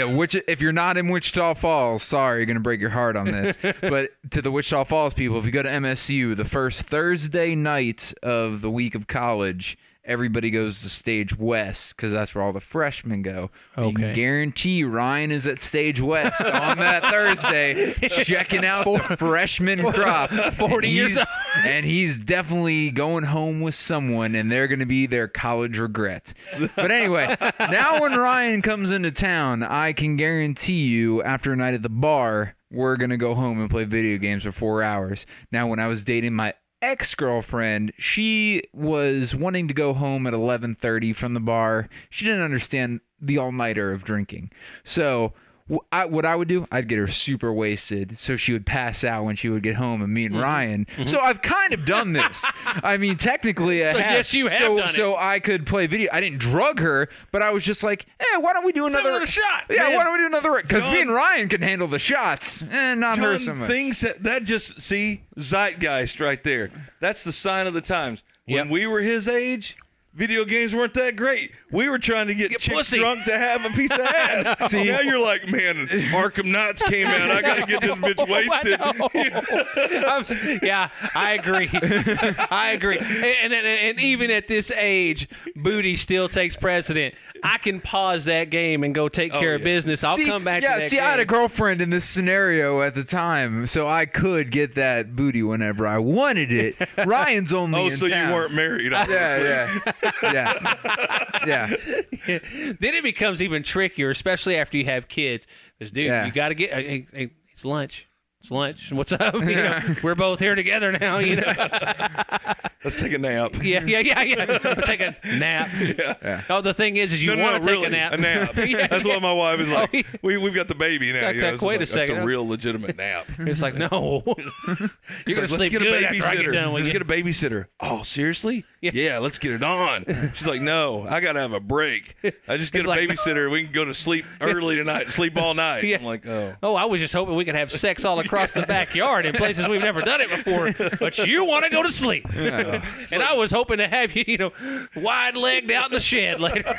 Speaker 3: if you're not in Wichita Falls, sorry, you're gonna break your heart on this. But to the Wichita Falls people, if you go to MSU, the first Thursday night of the week of college everybody goes to Stage West because that's where all the freshmen go. You
Speaker 2: Okay.
Speaker 3: can guarantee Ryan is at Stage West on that Thursday checking out the freshman crop.
Speaker 2: 40 years old.
Speaker 3: And he's definitely going home with someone, and they're going to be their college regret. But anyway, now when Ryan comes into town, I can guarantee you after a night at the bar, we're going to go home and play video games for 4 hours. Now, when I was dating my ex-girlfriend, she was wanting to go home at 11:30 from the bar. She didn't understand the all-nighter of drinking. So what I would do, I'd get her super wasted so she would pass out when she would get home, and me and Ryan. So I've kind of done this. I mean, technically I
Speaker 2: So
Speaker 3: have.
Speaker 2: yes, you have done it.
Speaker 3: So I could play video. I didn't drug her, but I was just like, hey, why don't we do another
Speaker 2: Another shot.
Speaker 3: Yeah,
Speaker 4: Man,
Speaker 3: why don't we do another? Because me
Speaker 4: John-
Speaker 3: and Ryan can handle the shots, and not her so
Speaker 4: John,
Speaker 3: much.
Speaker 4: things that just see zeitgeist right there. That's the sign of the times. When
Speaker 2: Yep.
Speaker 4: we were his age, video games weren't that great. We were trying to get chicks
Speaker 2: pussy.
Speaker 4: drunk to have a piece of ass. See, now you're like, man, Arkham Knights came out. I got to get this bitch wasted.
Speaker 2: Yeah, I agree. I agree. And even at this age, booty still takes precedent. I can pause that game and go take care of
Speaker 4: yeah.
Speaker 2: business. I'll come back to that game.
Speaker 3: I had a girlfriend in this scenario at the time, so I could get that booty whenever I wanted it. Ryan's only
Speaker 4: Oh,
Speaker 3: in
Speaker 4: so
Speaker 3: town.
Speaker 4: you weren't married, obviously.
Speaker 3: Yeah.
Speaker 2: Then it becomes even trickier, especially after you have kids. Because, dude,
Speaker 3: Yeah.
Speaker 2: you got to get hey, it's lunch. It's lunch. What's up? You know, we're both here together now. You know.
Speaker 4: Let's take a nap.
Speaker 2: Yeah. We'll take a nap.
Speaker 4: Yeah.
Speaker 2: Oh, the thing is you
Speaker 4: No,
Speaker 2: want to take
Speaker 4: really,
Speaker 2: a nap.
Speaker 4: A nap.
Speaker 2: Yeah,
Speaker 4: That's
Speaker 2: yeah.
Speaker 4: what my wife is like.
Speaker 2: Oh, yeah.
Speaker 4: We've got the baby now.
Speaker 2: Okay,
Speaker 4: You know, so
Speaker 2: wait
Speaker 4: it's
Speaker 2: a
Speaker 4: like,
Speaker 2: second.
Speaker 4: That's a real legitimate nap.
Speaker 2: It's like, no. You're going to
Speaker 4: Let's
Speaker 2: sleep
Speaker 4: get a
Speaker 2: good after I get
Speaker 4: babysitter.
Speaker 2: done with
Speaker 4: Let's
Speaker 2: you.
Speaker 4: get a babysitter. Oh, seriously?
Speaker 2: Yeah.
Speaker 4: Yeah, let's get it on. She's like, no, I got to have a break. I just get
Speaker 2: It's
Speaker 4: a
Speaker 2: like-
Speaker 4: babysitter. We can go to sleep early tonight, sleep all night.
Speaker 2: Yeah.
Speaker 4: I'm like, oh.
Speaker 2: Oh, I was just hoping we could have sex all across the backyard in places we've never done it before. But you want to go to sleep. And I was hoping to have you, wide-legged out in the shed later.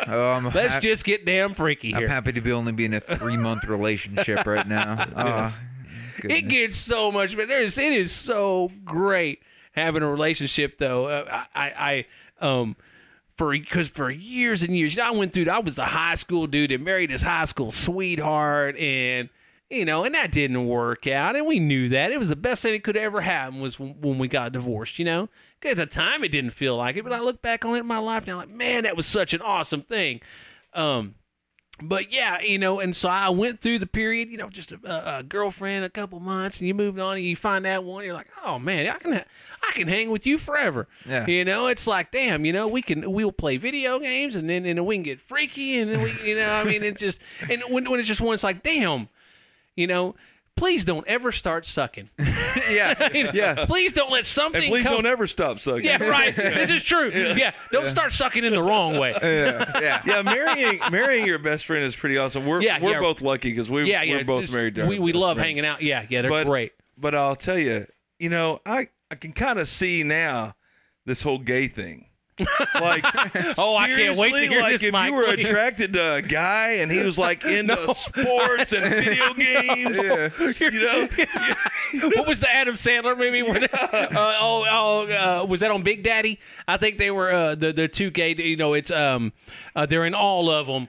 Speaker 2: Let's just get damn freaky
Speaker 3: I'm
Speaker 2: here.
Speaker 3: happy to be only be in a 3-month relationship right now. Oh, goodness.
Speaker 2: It gets so much better. It is so great having a relationship, though. Because for years and years, I went through. I was the high school dude that married his high school sweetheart, and and that didn't work out, and we knew that. It was the best thing that could ever happen was when we got divorced. 'Cause at the time it didn't feel like it, but I look back on it in my life now, like, man, that was such an awesome thing. But yeah, and so I went through the period, just a girlfriend, a couple months, and you moved on, and you find that one, you're like, oh man, I can hang with you forever.
Speaker 3: Yeah.
Speaker 2: It's like, damn, we'll play video games, and then we can get freaky, and then we, it's just, and when it's just one, it's like, damn, please don't ever start sucking.
Speaker 3: Yeah.
Speaker 2: Please don't let something
Speaker 4: And please
Speaker 2: come.
Speaker 4: don't ever stop sucking.
Speaker 2: Yeah, right. This is true. Yeah, don't start sucking in the wrong way.
Speaker 4: Yeah, marrying your best friend is pretty awesome. We're both lucky because we're both
Speaker 2: just-
Speaker 4: married to our
Speaker 2: we
Speaker 4: best
Speaker 2: love
Speaker 4: friends.
Speaker 2: hanging out. Yeah, they're great.
Speaker 4: But I'll tell you, I can kind of see now this whole gay thing. Like,
Speaker 2: Oh, I can't wait to
Speaker 4: seriously,
Speaker 2: hear
Speaker 4: like
Speaker 2: this,
Speaker 4: if
Speaker 2: Mike,
Speaker 4: you were
Speaker 2: please.
Speaker 4: attracted to a guy and he was like into sports and video games,
Speaker 2: What was the Adam Sandler movie? Where was that on Big Daddy? I think they were the two gay. It's they're in all of them.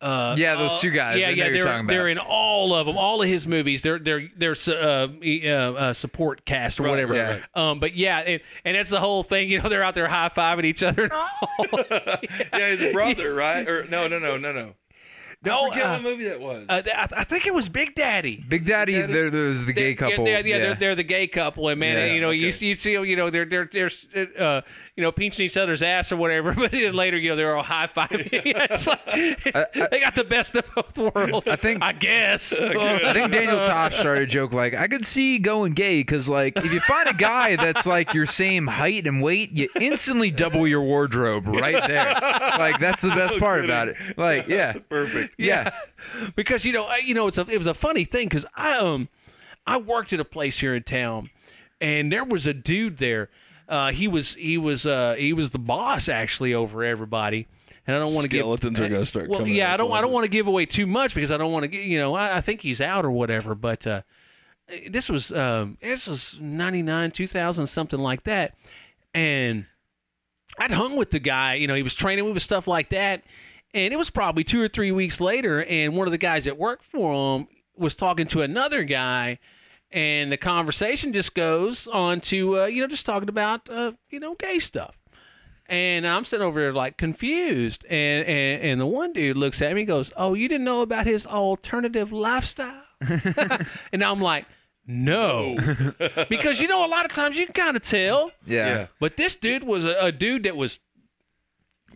Speaker 3: Those two guys.
Speaker 2: Yeah,
Speaker 3: I know you're talking about.
Speaker 2: they're in all of them, all of his movies. They're support cast or whatever.
Speaker 3: Yeah.
Speaker 2: But yeah, and that's the whole thing. They're out there high fiving each other. And all.
Speaker 4: Yeah, his brother, right? Or no.
Speaker 2: No,
Speaker 4: I forget what movie that was.
Speaker 2: I think it was Big Daddy.
Speaker 3: Big Daddy, there's the gay couple.
Speaker 2: They're the gay couple, and man,
Speaker 3: Yeah,
Speaker 2: you see, they're pinching each other's ass or whatever. But then later, they're all high fiving. It's like they got the best of both worlds. I guess.
Speaker 3: I think Daniel Tosh started a joke like, I could see going gay because, like, if you find a guy that's like your same height and weight, you instantly double your wardrobe right there. Like, that's the best part about it. Like, yeah,
Speaker 4: Perfect.
Speaker 3: yeah.
Speaker 2: Because it was a funny thing because I worked at a place here in town, and there was a dude there. He was the boss actually over everybody. And I don't want to give
Speaker 4: Skeletons are gonna start coming
Speaker 2: yeah,
Speaker 4: out
Speaker 2: I
Speaker 4: of the
Speaker 2: don't want to give away too much because I don't want to get I think he's out or whatever. But this was 99, 2000, something like that, and I'd hung with the guy. You know, he was training me with stuff like that. And it was probably 2 or 3 weeks later, and one of the guys that worked for him was talking to another guy, and the conversation just goes on to, just talking about, gay stuff. And I'm sitting over there, like, confused. And the one dude looks at me and goes, "Oh, you didn't know about his alternative lifestyle?" And I'm like, no. Because, a lot of times you can kind of tell.
Speaker 3: Yeah.
Speaker 2: But this dude was a dude that was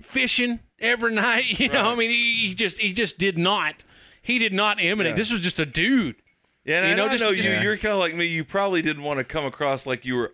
Speaker 2: fishing every night. You know, I mean, he just did not emanate.
Speaker 4: Yeah.
Speaker 2: This was just a dude.
Speaker 4: Yeah, and I know
Speaker 2: just-
Speaker 4: you're kind of like me. You probably didn't want to come across like you were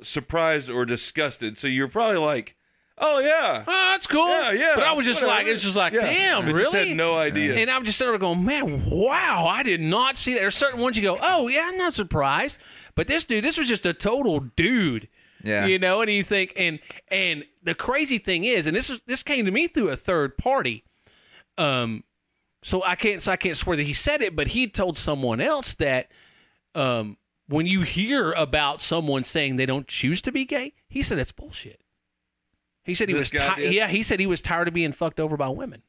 Speaker 4: surprised or disgusted. So you're probably like, "Oh yeah,
Speaker 2: Oh, that's cool.
Speaker 4: yeah."
Speaker 2: But I was just
Speaker 4: whatever.
Speaker 2: like, it's just like,
Speaker 4: Yeah.
Speaker 2: damn,
Speaker 4: I just
Speaker 2: really?
Speaker 4: had no idea.
Speaker 2: And I'm just sort of going, man, wow, I did not see that. There's certain ones you go, oh yeah, I'm not surprised. But this dude, this was just a total dude.
Speaker 3: Yeah.
Speaker 2: And you think, and the crazy thing is, and this came to me through a third party. So I can't swear that he said it, but he told someone else that when you hear about someone saying they don't choose to be gay, he said it's bullshit. He said
Speaker 4: This guy did?
Speaker 2: he said he was tired of being fucked over by women.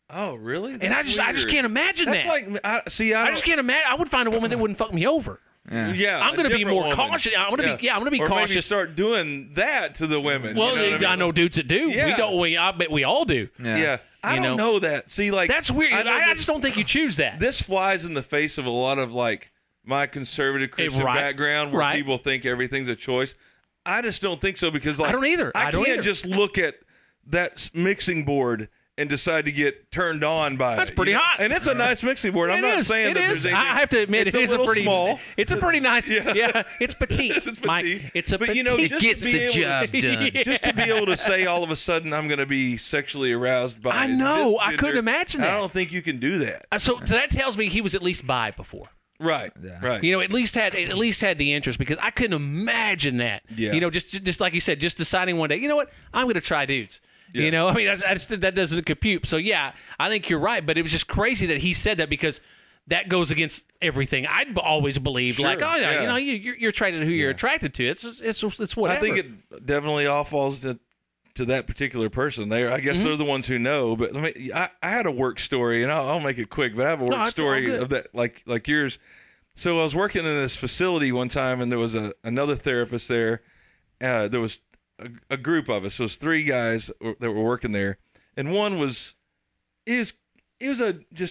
Speaker 4: Oh, really?
Speaker 2: And I just
Speaker 4: Weird.
Speaker 2: can't imagine
Speaker 4: That's
Speaker 2: that.
Speaker 4: like,
Speaker 2: I
Speaker 4: don't-
Speaker 2: just can't imagine. I would find a woman that wouldn't fuck me over.
Speaker 4: Yeah,
Speaker 2: I'm going to be
Speaker 4: different
Speaker 2: more
Speaker 4: woman.
Speaker 2: cautious. I'm going to be
Speaker 4: or
Speaker 2: cautious.
Speaker 4: Maybe start doing that to the women.
Speaker 2: Well,
Speaker 4: you know what I
Speaker 2: I
Speaker 4: mean?
Speaker 2: know dudes that do.
Speaker 4: Yeah.
Speaker 2: We don't. I bet we all do.
Speaker 4: Yeah, I
Speaker 2: You
Speaker 4: don't
Speaker 2: know?
Speaker 4: know that. See, like
Speaker 2: That's weird.
Speaker 4: I know
Speaker 2: I
Speaker 4: that
Speaker 2: just don't think you choose that.
Speaker 4: this flies in the face of a lot of like my conservative Christian
Speaker 2: right.
Speaker 4: background, where
Speaker 2: Right.
Speaker 4: people think everything's a choice. I just don't think so because like
Speaker 2: I don't either.
Speaker 4: I
Speaker 2: I don't
Speaker 4: can't
Speaker 2: either.
Speaker 4: just look at that mixing board and decide to get turned on by
Speaker 2: That's
Speaker 4: it.
Speaker 2: pretty hot.
Speaker 4: And it's a nice mixing board. I'm not saying that there's anything.
Speaker 2: I have to admit,
Speaker 4: it's
Speaker 2: it is a
Speaker 4: little
Speaker 2: pretty
Speaker 4: small.
Speaker 2: It's a pretty nice.
Speaker 4: Yeah.
Speaker 2: It's petite.
Speaker 4: It's petite.
Speaker 2: Mike, it's a
Speaker 4: But,
Speaker 2: petite.
Speaker 4: you know, just
Speaker 3: Gets
Speaker 4: to be
Speaker 3: the
Speaker 4: able
Speaker 3: job
Speaker 4: to,
Speaker 3: done.
Speaker 4: just to be able to say all of a sudden I'm going to be sexually aroused by
Speaker 2: I know.
Speaker 4: this
Speaker 2: I
Speaker 4: gender,
Speaker 2: couldn't imagine that.
Speaker 4: I don't think you can do that.
Speaker 2: So that tells me he was at least bi before.
Speaker 4: Right.
Speaker 3: Yeah.
Speaker 4: Right.
Speaker 2: At least had the interest, because I couldn't imagine that.
Speaker 4: Yeah.
Speaker 2: Just like you said, just deciding one day, you know what, I'm going to try dudes.
Speaker 4: Yeah.
Speaker 2: I mean, that doesn't compute. So yeah, I think you're right, but it was just crazy that he said that, because that goes against everything I'd always believed.
Speaker 4: Sure,
Speaker 2: Like, oh yeah,
Speaker 4: yeah.
Speaker 2: you're attracted to who you're attracted to. It's whatever.
Speaker 4: I think it definitely all falls to that particular person. I guess they're the ones who know. But I had a work story, and I'll make it quick. But I have a work
Speaker 2: it's
Speaker 4: story
Speaker 2: all good.
Speaker 4: of that, like yours. So I was working in this facility one time, and there was another therapist there. There was a group of us. So it was 3 guys that were working there, and one was just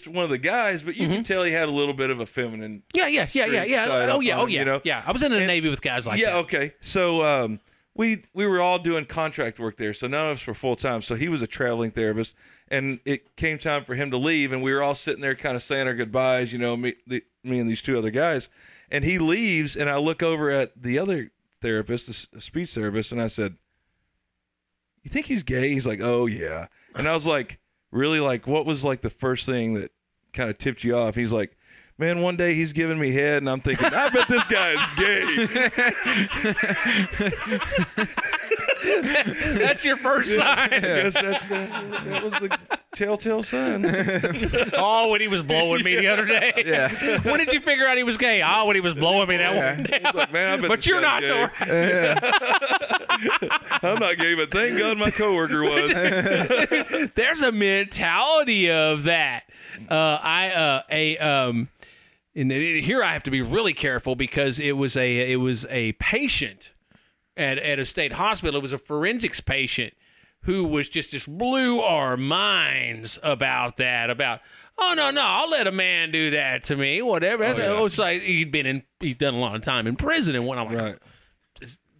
Speaker 4: one of the guys, but you could tell he had a little bit of a feminine.
Speaker 2: yeah.
Speaker 4: side
Speaker 2: Oh yeah.
Speaker 4: on him,
Speaker 2: Yeah. I was in the Navy with guys like that.
Speaker 4: Yeah, okay. So we were all doing contract work there, so none of us were full time. So he was a traveling therapist, and it came time for him to leave, and we were all sitting there kind of saying our goodbyes, me and these 2 other guys, and he leaves, and I look over at the other therapist, the speech therapist, and I said, "You think he's gay?" He's like, "Oh yeah," and I was like, "Really? Like, what was like the first thing that kind of tipped you off?" He's like, "Man, one day he's giving me head, and I'm thinking, I bet this guy is gay."
Speaker 2: That's your first sign.
Speaker 4: I guess that was the telltale sign.
Speaker 2: Oh, when he was blowing me the other day.
Speaker 3: Yeah.
Speaker 2: When did you figure out he was gay? Oh, when he was blowing me that one day.
Speaker 4: He's like, "Man, I bet
Speaker 2: But
Speaker 4: this
Speaker 2: you're not,
Speaker 4: guy's gay." I'm not gay, but thank God my coworker was.
Speaker 2: There's a mentality of that. And here I have to be really careful, because it was a patient at a state hospital. It was a forensics patient who was just blew our minds about that. About, oh no, I'll let a man do that to me, whatever. It's like he'd done a lot of time in prison and whatnot. I'm like,
Speaker 4: Right.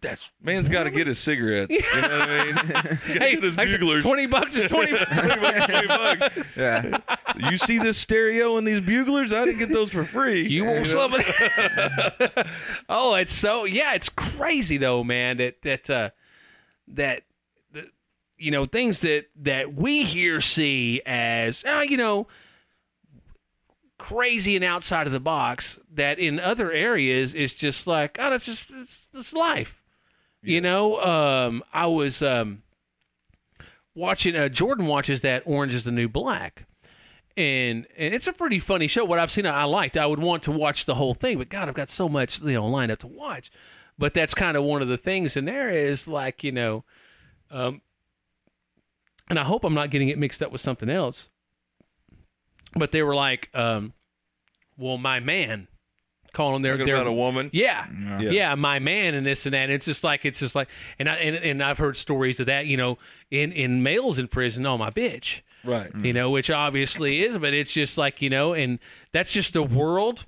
Speaker 2: that's
Speaker 4: Man's got to get his cigarettes. You know what I mean? Gotta
Speaker 2: hey,
Speaker 4: get his
Speaker 2: like I said,
Speaker 4: buglers.
Speaker 2: $20 is 20.
Speaker 4: $20.
Speaker 3: Yeah.
Speaker 4: You see this stereo and these buglers? I didn't get those for free.
Speaker 2: You want somebody? Oh, it's crazy though, man. That things that we here see as crazy and outside of the box, that in other areas is just like, oh, it's life. I was watching. Jordan watches that Orange Is the New Black. And it's a pretty funny show. What I've seen, I liked. I would want to watch the whole thing, but God, I've got so much lined up to watch. But that's kind of one of the things in there is like, and I hope I'm not getting it mixed up with something else. But they were like, well, my man, calling their
Speaker 4: about a woman.
Speaker 2: Yeah, my man, and this and that. And it's just like, and I've heard stories of that, in males in prison. Oh, my bitch,
Speaker 4: Right.
Speaker 2: Which obviously is, but it's just like, and that's just a world.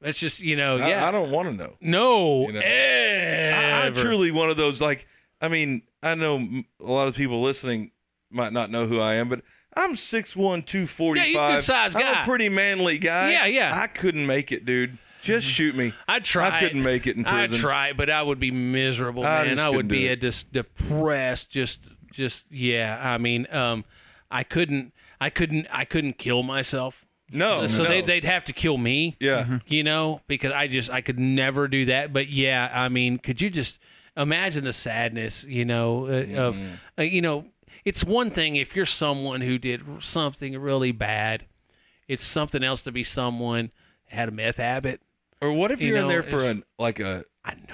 Speaker 2: That's just,
Speaker 4: I don't want to know.
Speaker 2: No,
Speaker 4: I'm truly one of those, like, I mean, I know a lot of people listening might not know who I am, but I'm 6'1", 245.
Speaker 2: Yeah, you're a good-sized guy.
Speaker 4: I'm a pretty manly guy.
Speaker 2: Yeah.
Speaker 4: I couldn't make it, dude. Just shoot me.
Speaker 2: I'd try.
Speaker 4: I couldn't make it in prison.
Speaker 2: I'd try, but I would be miserable, man. I would be depressed. Yeah. I mean, I couldn't kill myself.
Speaker 4: No.
Speaker 2: So they'd have to kill me.
Speaker 4: Yeah.
Speaker 2: Because I could never do that. But yeah, I mean, could you just imagine the sadness, of it's one thing if you're someone who did something really bad. It's something else to be someone who had a meth habit.
Speaker 4: Or what if you're in there for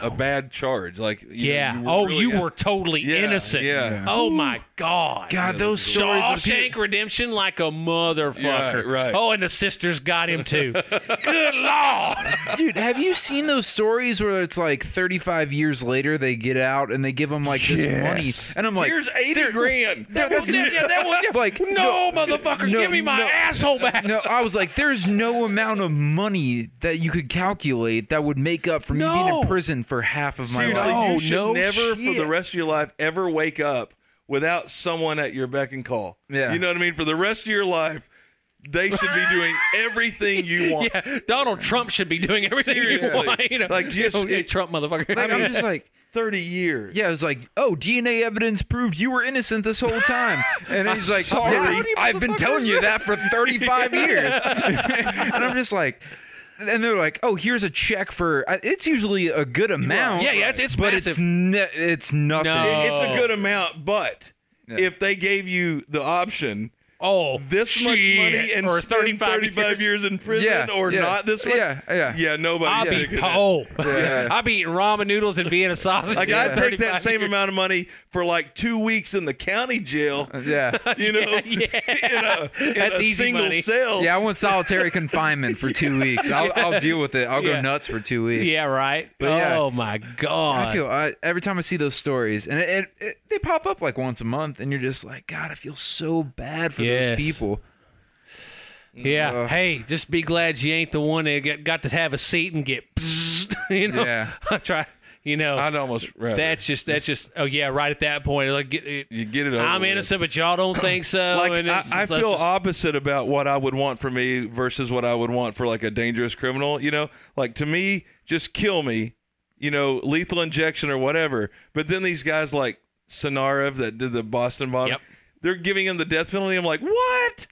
Speaker 4: a bad charge? Like, you were totally innocent.
Speaker 2: Yeah. Oh my God.
Speaker 3: God, those stories.
Speaker 2: Shawshank Redemption like a motherfucker.
Speaker 4: Yeah, right.
Speaker 2: Oh, and the sisters got him too. Good Lord.
Speaker 3: Dude, have you seen those stories where it's like 35 years later they get out and they give them like this money? And I'm like,
Speaker 4: here's 80 grand.
Speaker 3: Like,
Speaker 2: no, motherfucker, give me my asshole back.
Speaker 3: No, I was like, there's no amount of money that you could calculate that would make up for me being in prison for half of my
Speaker 4: Seriously,
Speaker 3: life.
Speaker 4: you should never, for the rest of your life, ever wake up without someone at your beck and call.
Speaker 3: Yeah.
Speaker 4: You know what I mean? For the rest of your life, they should be doing everything you want.
Speaker 2: Yeah, Donald Trump should be doing everything you want.
Speaker 4: Like, just
Speaker 2: Trump motherfucker.
Speaker 3: Like, I'm just like,
Speaker 4: 30 years.
Speaker 3: Yeah, it was like, oh, DNA evidence proved you were innocent this whole time. And he's like, sorry, I've been telling you that for 35 years. And I'm just like, and they're like, oh, here's a check for, it's usually a good amount.
Speaker 2: Yeah, it's
Speaker 3: but
Speaker 2: massive.
Speaker 3: it's nothing.
Speaker 2: No.
Speaker 4: It's a good amount, but if they gave you the option, this much money and
Speaker 2: or
Speaker 4: spend 35 years in prison or not this much, nobody.
Speaker 2: I'll be whole. I'll be eating ramen noodles and Vienna sausage.
Speaker 4: Like, I'd take that same amount of money for like 2 weeks in the county jail. In
Speaker 2: That's
Speaker 4: a
Speaker 2: easy
Speaker 4: single
Speaker 2: money.
Speaker 4: cell.
Speaker 3: Yeah, I want solitary confinement for 2 weeks. I'll deal with it. I'll go nuts for 2 weeks.
Speaker 2: Yeah, right.
Speaker 3: But
Speaker 2: oh my God.
Speaker 3: I feel every time I see those stories, and they pop up like once a month, and you're just like, God, I feel so bad for those people.
Speaker 2: Yeah. Hey, just be glad you ain't the one that got to have a seat and get,
Speaker 3: Yeah.
Speaker 2: try.
Speaker 4: I'd almost rather.
Speaker 2: That's just. Oh yeah, right at that point, like
Speaker 4: you get it over
Speaker 2: I'm
Speaker 4: with.
Speaker 2: innocent, but y'all don't think so.
Speaker 4: Like,
Speaker 2: and
Speaker 4: I feel opposite about what I would want for me versus what I would want for like a dangerous criminal. Like, to me, just kill me. Lethal injection or whatever. But then these guys like Sanarev that did the Boston bomb.
Speaker 2: Yep.
Speaker 4: They're giving him the death penalty. I'm like, what?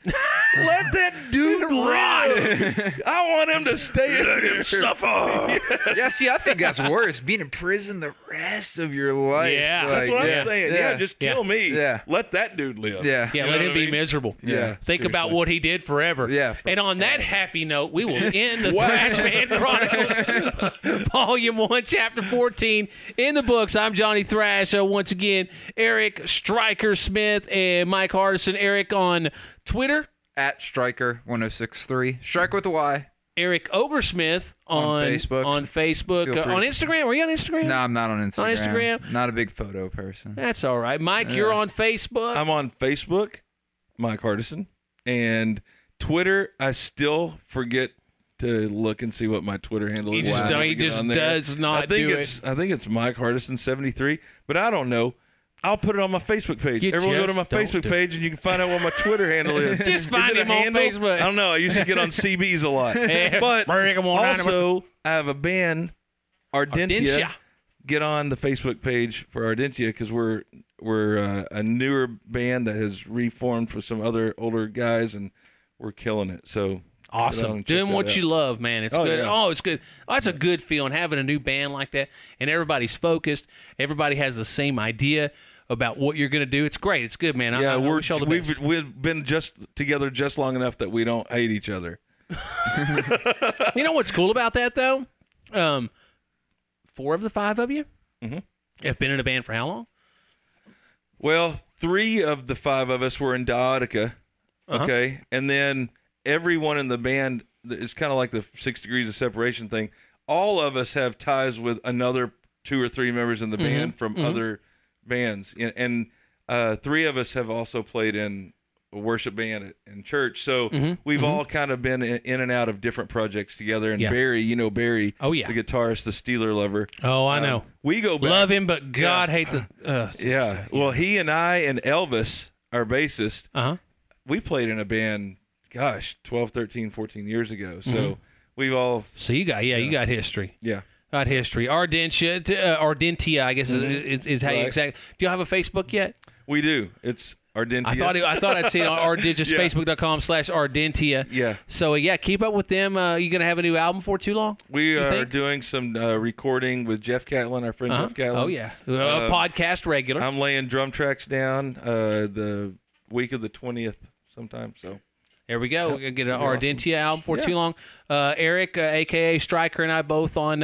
Speaker 4: Let that dude live. I want him to stay in there.
Speaker 2: suffer.
Speaker 3: Yeah, see, I think that's worse. Being in prison the rest of your life.
Speaker 2: Yeah.
Speaker 4: That's what I'm saying. Yeah, just kill me.
Speaker 3: Yeah.
Speaker 4: Let that dude live.
Speaker 3: Yeah.
Speaker 2: Yeah, let him be miserable.
Speaker 4: Yeah.
Speaker 2: Think about what he did forever.
Speaker 3: Yeah.
Speaker 2: And on that happy note, we will end the Thrashman Chronicles, Volume 1, Chapter 14 in the books. I'm Johnny Thrash. Once again, Eric Stryker Smith and Mike Hardison. Eric on Twitter.
Speaker 3: At Striker1063. Striker with a Y.
Speaker 2: Eric Ogersmith on
Speaker 3: Facebook.
Speaker 2: On Facebook. On Instagram. Were you on Instagram?
Speaker 3: No, I'm not on Instagram.
Speaker 2: On Instagram?
Speaker 3: Not a big photo person.
Speaker 2: That's all right. Mike, you're on Facebook.
Speaker 4: I'm on Facebook, Mike Hardison. And Twitter, I still forget to look and see what my Twitter handle is.
Speaker 2: He just does not do it.
Speaker 4: I think it's Mike Hardison 73, but I don't know. I'll put it on my Facebook page. Everyone go to my Facebook page and you can find out what my Twitter handle is.
Speaker 2: Just find him on Facebook.
Speaker 4: I don't know. I usually get on CBs a lot. But also, I have a band, Ardentia. Get on the Facebook page for Ardentia because we're a newer band that has reformed for some other older guys, and we're killing it. So
Speaker 2: awesome. Doing what you love, man. It's good.
Speaker 4: Yeah.
Speaker 2: Oh, it's good. Oh, that's a good feeling, having a new band like that, and everybody's focused. Everybody has the same idea about what you're going to do. It's great. It's good, man.
Speaker 4: Yeah,
Speaker 2: I wish all the best.
Speaker 4: we've been together just long enough that we don't hate each other.
Speaker 2: You know what's cool about that, though? 4 of the 5 of you have been in a band for how long?
Speaker 4: Well, 3 of the 5 of us were in Diotica, okay? And then everyone in the band, it's kind of like the 6 degrees of separation thing. All of us have ties with another 2 or 3 members in the band from other bands. And 3 of us have also played in a worship band in church. So we've all kind of been in and out of different projects together. And Barry, you know Barry,
Speaker 2: Oh, yeah.
Speaker 4: the guitarist, the Steeler lover.
Speaker 2: Oh, I know.
Speaker 4: We go back.
Speaker 2: Love him, but God hate the.
Speaker 4: Yeah. Well, he and I and Elvis, our bassist, we played in a band, 12, 13, 14 years ago. So we've all.
Speaker 2: So you got you got history.
Speaker 4: Yeah.
Speaker 2: Got history. Ardentia, I guess is how you exactly. Do you have a Facebook yet?
Speaker 4: We do. It's Ardentia.
Speaker 2: I thought I'd seen Ardentia,
Speaker 4: Yeah.
Speaker 2: Facebook.com/Ardentia.
Speaker 4: Yeah.
Speaker 2: So yeah, keep up with them. You gonna have a new album for too long?
Speaker 4: We are
Speaker 2: think?
Speaker 4: doing some recording with Jeff Catlin, our friend Jeff Catlin.
Speaker 2: Oh yeah, podcast regular.
Speaker 4: I'm laying drum tracks down the week of the 20th sometime. So
Speaker 2: There we go. We're going to get an Ardentia album for
Speaker 4: Yeah.
Speaker 2: too long. Eric, a.k.a. Stryker, and I both on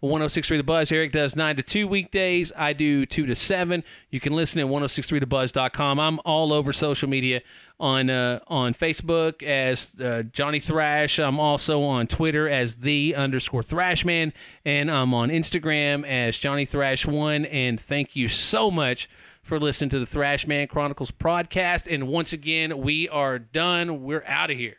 Speaker 2: 106.3 The Buzz. Eric does 9 to 2 weekdays. I do 2 to 7. You can listen at 1063thebuzz.com. I'm all over social media on Facebook as Johnny Thrash. I'm also on Twitter as _Thrashman. And I'm on Instagram as Johnny Thrash1. And thank you so much for listening to the Thrashman Chronicles podcast. And once again, we are done. We're out of here.